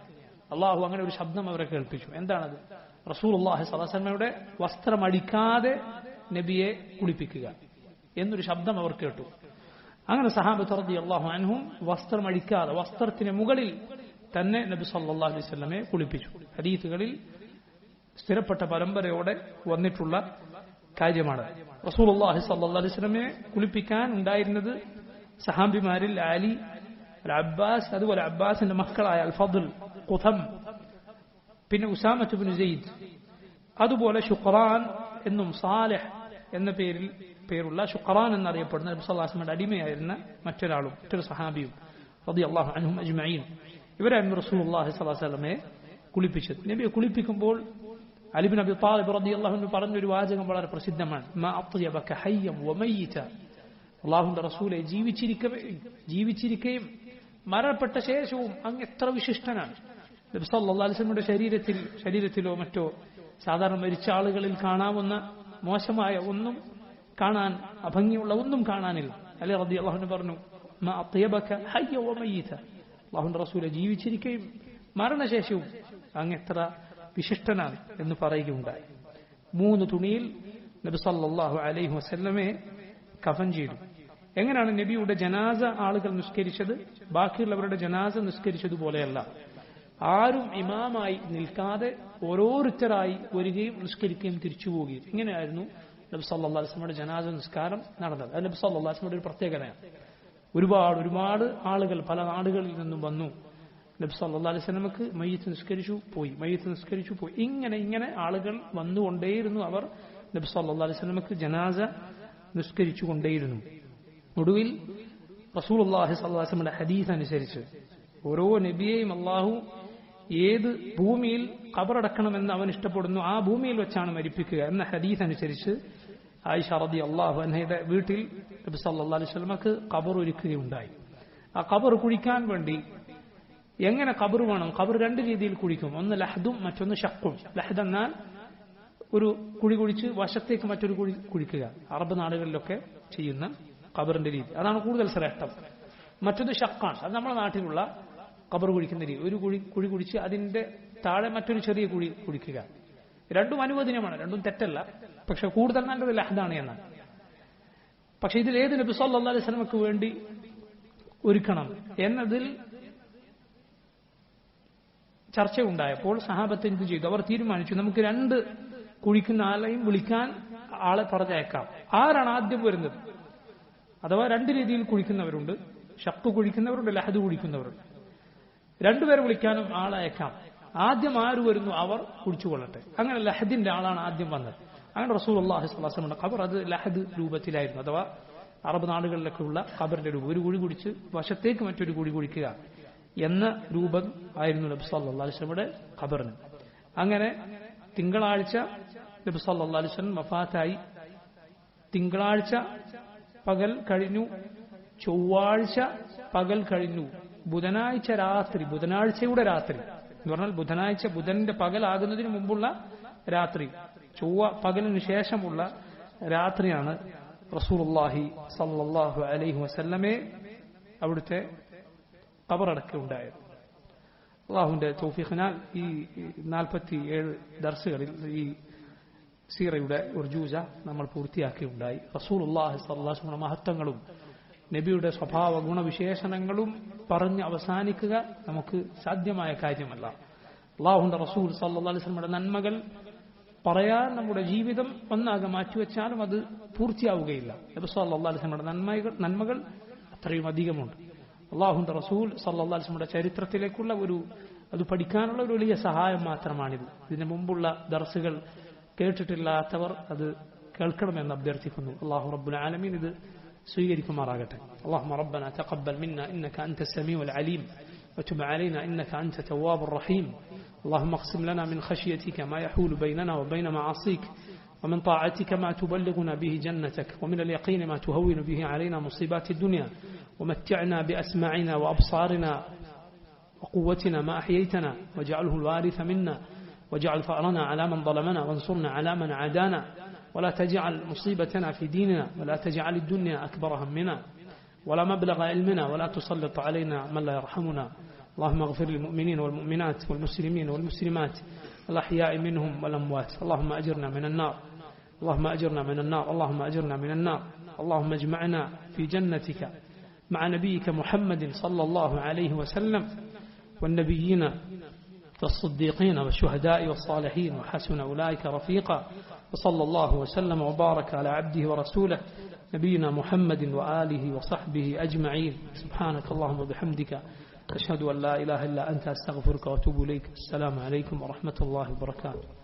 അള്ളാഹു അങ്ങനെ ഒരു ശബ്ദം അവരെ കേൾപ്പിച്ചു. എന്താണത്? റസൂലുള്ളാഹി സ്വല്ലല്ലാഹു അലൈഹി വസല്ലമയുടെ വസ്ത്രം അടിക്കാതെ നബിയെ കുളിപ്പിക്കുക. എന്നൊരു ശബ്ദം അവർ കേട്ടു. അങ്ങനെ സഹാബത്ത് റളിയല്ലാഹു അൻഹും വസ്ത്രം അഴിക്കാതെ വസ്ത്രത്തിന് മുകളിൽ തന്നെ നബി സല്ലല്ലാഹു അലൈഹി വസല്ലമയെ കുളിപ്പിച്ചു. ഹദീസുകളിൽ സ്ഥിരപ്പെട്ട പരമ്പരയോടെ വന്നിട്ടുള്ള കാര്യമാണ്. റസൂലുള്ളാഹി സ്വല്ലല്ലാഹു അലൈഹി വസല്ലമയെ കുളിപ്പിക്കാൻ ഉണ്ടായിരുന്നത് സഹാബിമാരിൽ അലി, അബ്ബാസ്, അതുപോലെ അബ്ബാസിന്റെ മക്കളായ അൽ ഫദ്ൽ, ഖുഥം, പിന്നെ ഉസാമത്ത് ഇബ്നു സെയ്ദ്, അതുപോലെ ശുഖ്റാൻ എന്നും സാലിഹ് എന്ന പേരുള്ള ശുഖ്റാൻ എന്നറിയപ്പെടുന്ന നബി സല്ലല്ലാഹു അലൈഹി വസല്ലമയുടെ അടിമയായിരുന്ന മറ്റൊരു സഹാബിയും റളിയല്ലാഹു അൻഹും അജ്മഈൻ, ഇവരായിരുന്നു റസൂലുള്ളാഹി സ്വല്ലല്ലാഹു അലൈഹി വസല്ലമയെ കുളിപ്പിച്ചത്. നബിയെ കുളിപ്പിക്കുമ്പോൾ അലി ഇബ്നു അബി ത്വാലിബ് റളിയല്ലാഹു അൻഹു പറഞ്ഞൊരു വാചകം വളരെ പ്രസിദ്ധമാണ്. മാ അത്യബക ഹയ്യം വമയ്യിത. അല്ലാഹുവിന്റെ റസൂലെ, ജീവിച്ചിരിക്കുകയും മരണപ്പെട്ട ശേഷവും അങ്ങ് എത്ര വിശിഷ്ടനാണ്. നബി സല്ലല്ലാഹു അലൈഹി വസല്ലമയുടെ ശരീരത്തിലോ മറ്റോ സാധാരണ മരിച്ച ആളുകളിൽ കാണാവുന്ന മോശമായ ഒന്നും കാണാൻ, അഭംഗിയുള്ള ഒന്നും കാണാനില്ല. അലി റളിയല്ലാഹു അൻഹു പറഞ്ഞു, മാ അത്യബക ഹയ്യ വമയ്യിത. അല്ലാഹുവിന്റെ റസൂലെ, ജീവിച്ചിരിക്കുകയും മരണശേഷവും അങ്ങ് എത്ര വിശിഷ്ടനാണ് എന്ന് പറയുകയുണ്ടായി. 3 തുണിയിൽ നബി സല്ലല്ലാഹു അലൈഹി വസല്ലമയെ കഫൻ ചെയ്തു. എങ്ങനെയാണ് നബിയുടെ ജനാസ ആളുകൾ നിസ്കരിച്ചത്? ബാക്കിയുള്ളവരുടെ ജനാസ നിസ്കരിച്ചതുപോലെയല്ല. ആരും ഇമാമായി നിൽക്കാതെ ഓരോരുത്തരായി വരികയും നിസ്കരിക്കുകയും തിരിച്ചു പോവുകയും. ഇങ്ങനെയായിരുന്നു നബി സല്ലല്ലാഹു അലൈഹി വസല്ലമയുടെ ജനാസ നിസ്കാരം നടന്നത്. അത് നബി സല്ലല്ലാഹു അലൈഹി വസല്ലമയുടെ ഒരു പ്രത്യേകതയാണ്. ഒരുപാട് ആളുകൾ പല നാടുകളിൽ നിന്നും വന്നു. നബി സല്ലല്ലാഹു അലൈഹി വസല്ലമക്ക് മയ്യിത്ത് നിസ്കരിച്ചു പോയി. ഇങ്ങനെ ആളുകൾ വന്നുകൊണ്ടേയിരുന്നു. അവർ നബി സല്ലല്ലാഹു അലൈഹി വസല്ലമക്ക് ജനാസ നിസ്കരിച്ചു കൊണ്ടേയിരുന്നു. ഒടുവിൽ റസൂലുള്ളാഹി സ്വല്ലല്ലാഹു അലൈഹി വസല്ലമയുടെ ഹദീസ് അനുസരിച്ച് ഓരോ നബിയെയും അള്ളാഹു ഏത് ഭൂമിയിൽ ഖബറടക്കണമെന്ന് അവൻ ഇഷ്ടപ്പെടുന്നു ആ ഭൂമിയിൽ വെച്ചാണ് മരിപ്പിക്കുക എന്ന ഹദീസ് അനുസരിച്ച് ആയിഷ റളിയല്ലാഹു അൻഹയുടെ വീട്ടിൽ നബി സല്ലല്ലാഹു അലൈഹി വസല്ലമക്ക് ഖബർ ഒരുക്കുകയുണ്ടായി. ആ ഖബർ കുഴിക്കാൻ വേണ്ടി എങ്ങനെ ഖബർ വേണം? ഖബർ 2 രീതിയിൽ കുഴിക്കും. ഒന്ന് ലഹ്ദും, മറ്റൊന്ന് ഷഖ്ഖും. ലഹ്ദ് എന്നാൽ ഒരു കുഴി കുഴിച്ച് വശത്തേക്ക് മറ്റൊരു കുഴി കുഴിക്കുക. അറബ് നാടുകളിലൊക്കെ ചെയ്യുന്ന ഖബറിന്റെ രീതി, അതാണ് കൂടുതൽ ശ്രേഷ്ഠം. മറ്റൊന്ന് ഷഖ്ഖാണ്, അത് നമ്മുടെ നാട്ടിലുള്ള ഖബർ കുഴിക്കുന്ന രീതി. ഒരു കുഴി കുഴിച്ച് അതിന്റെ താഴെ മറ്റൊരു ചെറിയ കുഴി കുഴിക്കുക. രണ്ടും അനുവദനീയമാണ്, രണ്ടും തെറ്റല്ല. പക്ഷെ കൂടുതൽ നല്ലത് ലഹ്ദാണ് എന്നാണ്. പക്ഷെ ഇതിൽ ഏത് നബി സല്ലല്ലാഹു അലൈഹി വസല്ലമക്ക് വേണ്ടി ഒരുക്കണം എന്നതിൽ ചർച്ചയുണ്ടായപ്പോൾ സഹാബത്ത് എന്ത് ചെയ്തു? അവർ തീരുമാനിച്ചു, നമുക്ക് 2 കുഴിക്കുന്ന ആളെയും വിളിക്കാൻ ആളെ പറഞ്ഞയക്കാം. ആരാണ് ആദ്യം വരുന്നത്? അഥവാ 2 രീതിയിൽ കുഴിക്കുന്നവരുണ്ട്, ഷഖ്ഖ് കുഴിക്കുന്നവരുണ്ട്, ലഹദ് കുഴിക്കുന്നവരുണ്ട്. 2 പേരെ വിളിക്കാനും ആളയക്കാം. ആദ്യം ആര് വരുന്നു അവർ കുഴിച്ചുകൊള്ളട്ടെ. അങ്ങനെ ലഹദിന്റെ ആളാണ് ആദ്യം വന്നത്. അങ്ങനെ റസൂലുള്ളാഹി സ്വല്ലല്ലാഹു അലൈഹി വസല്ലം ഖബർ അത് ലഹദ് രൂപത്തിലായിരുന്നു. അഥവാ അറബ് നാടുകളിലൊക്കെ ഉള്ള ഖബറിന്റെ രൂപം, ഒരു കുഴി കുഴിച്ച് വശത്തേക്ക് മറ്റൊരു കുഴി കുഴിക്കുക എന്ന രൂപം ആയിരുന്നു നബി സല്ലല്ലാഹു അലൈഹി വസല്ലമയുടെ ഖബറിന്. അങ്ങനെ തിങ്കളാഴ്ച നബി സല്ലല്ലാഹു അലൈഹി വസല്ലം വഫാത്തായി. തിങ്കളാഴ്ച പകൽ കഴിഞ്ഞു, ചൊവ്വാഴ്ച പകൽ കഴിഞ്ഞു, ബുധനാഴ്ചയുടെ രാത്രി എന്ന് പറഞ്ഞാൽ ബുധന്റെ പകലാകുന്നതിന് മുമ്പുള്ള രാത്രി, ചൊവ്വ പകലിന് ശേഷമുള്ള രാത്രിയാണ് റസൂലുള്ളാഹി സല്ലല്ലാഹു അലൈഹി വസല്ലമയെ അവിടുത്തെ ഖബറടക്കുകയുണ്ടായത്. അല്ലാഹുവിന്റെ തൗഫീഖിനാൽ ഈ 47 ദർസുകളിൽ ഈ സീറയുടെ ഉർജൂസ നമ്മൾ പൂർത്തിയാക്കിയുണ്ടായി. റസൂലുള്ളാഹി സ്വല്ലല്ലാഹു അലൈഹി വസല്ലം മഹത്വങ്ങളും നബിയുടെ സ്വഭാവ ഗുണവിശേഷണങ്ങളും പറഞ്ഞ് അവസാനിക്കുക നമുക്ക് സാധ്യമായ കാര്യമല്ല. അല്ലാഹുവിന്റെ റസൂൽ സ്വല്ലല്ലാഹു അലൈഹി വസല്ലമയുടെ നന്മകൾ പറയാൻ നമ്മുടെ ജീവിതം ഒന്നാകെ മാറ്റിവെച്ചാലും അത് പൂർത്തിയാവുകയില്ല. നബി സല്ലല്ലാഹു അലൈഹി വസല്ലമയുടെ നന്മകൾ അത്രയും അധികമുണ്ട്. അല്ലാഹുവിന്റെ റസൂൽ സല്ലല്ലാഹു അലൈഹി വസല്ലമയുടെ ചരിത്രത്തിലേക്കുള്ള അത് പഠിക്കാനുള്ള ഒരു വലിയ സഹായം മാത്രമാണിത്. ഇതിനു മുമ്പുള്ള ദർസുകൾ കേട്ടിട്ടില്ലാത്തവർ അത് കേൾക്കണമെന്ന് അഭ്യർത്ഥിക്കുന്നു. അല്ലാഹു റബ്ബുൽ ആലമീൻ ഇത് സ്വീകരിക്കുമാറാകട്ടെ. اللهم ربنا تقبل منا إنك أنت السميع العليم وتب علينا إنك أنت التواب الرحيم. اللهم اقسم لنا من خشيتك ما يحول بيننا وبين معاصيك ومن طاعتك ما تبلغنا به جنتك ومن اليقين ما تهون به علينا مصيبات الدنيا ومتعنا بأسماعنا وأبصارنا وقوتنا ما أحييتنا واجعله الوارث منا واجعل ثأرنا على من ظلمنا وانصرنا على من عادانا ولا تجعل مصيبتنا في ديننا ولا تجعل الدنيا أكبر همنا ولا مبلغ علمنا ولا تسلط علينا من لا يرحمنا. اللهم اغفر للمؤمنين والمؤمنات والمسلمين والمسلمات الأحياء منهم والأموات. اللهم أجرنا من النار اللهم أجرنا من النار اللهم أجرنا من النار. اللهم اجمعنا في جنتك مع نبيك محمد صلى الله عليه وسلم والنبيين والصديقين والشهداء والصالحين وحسن أولئك رفيقا وصلى الله وسلم وبارك على عبده ورسوله نبينا محمد وآله وصحبه أجمعين. سبحانك اللهم وبحمدك أشهد أن لا إله إلا أنت أستغفرك وأتوب إليك. السلام عليكم ورحمة الله وبركاته.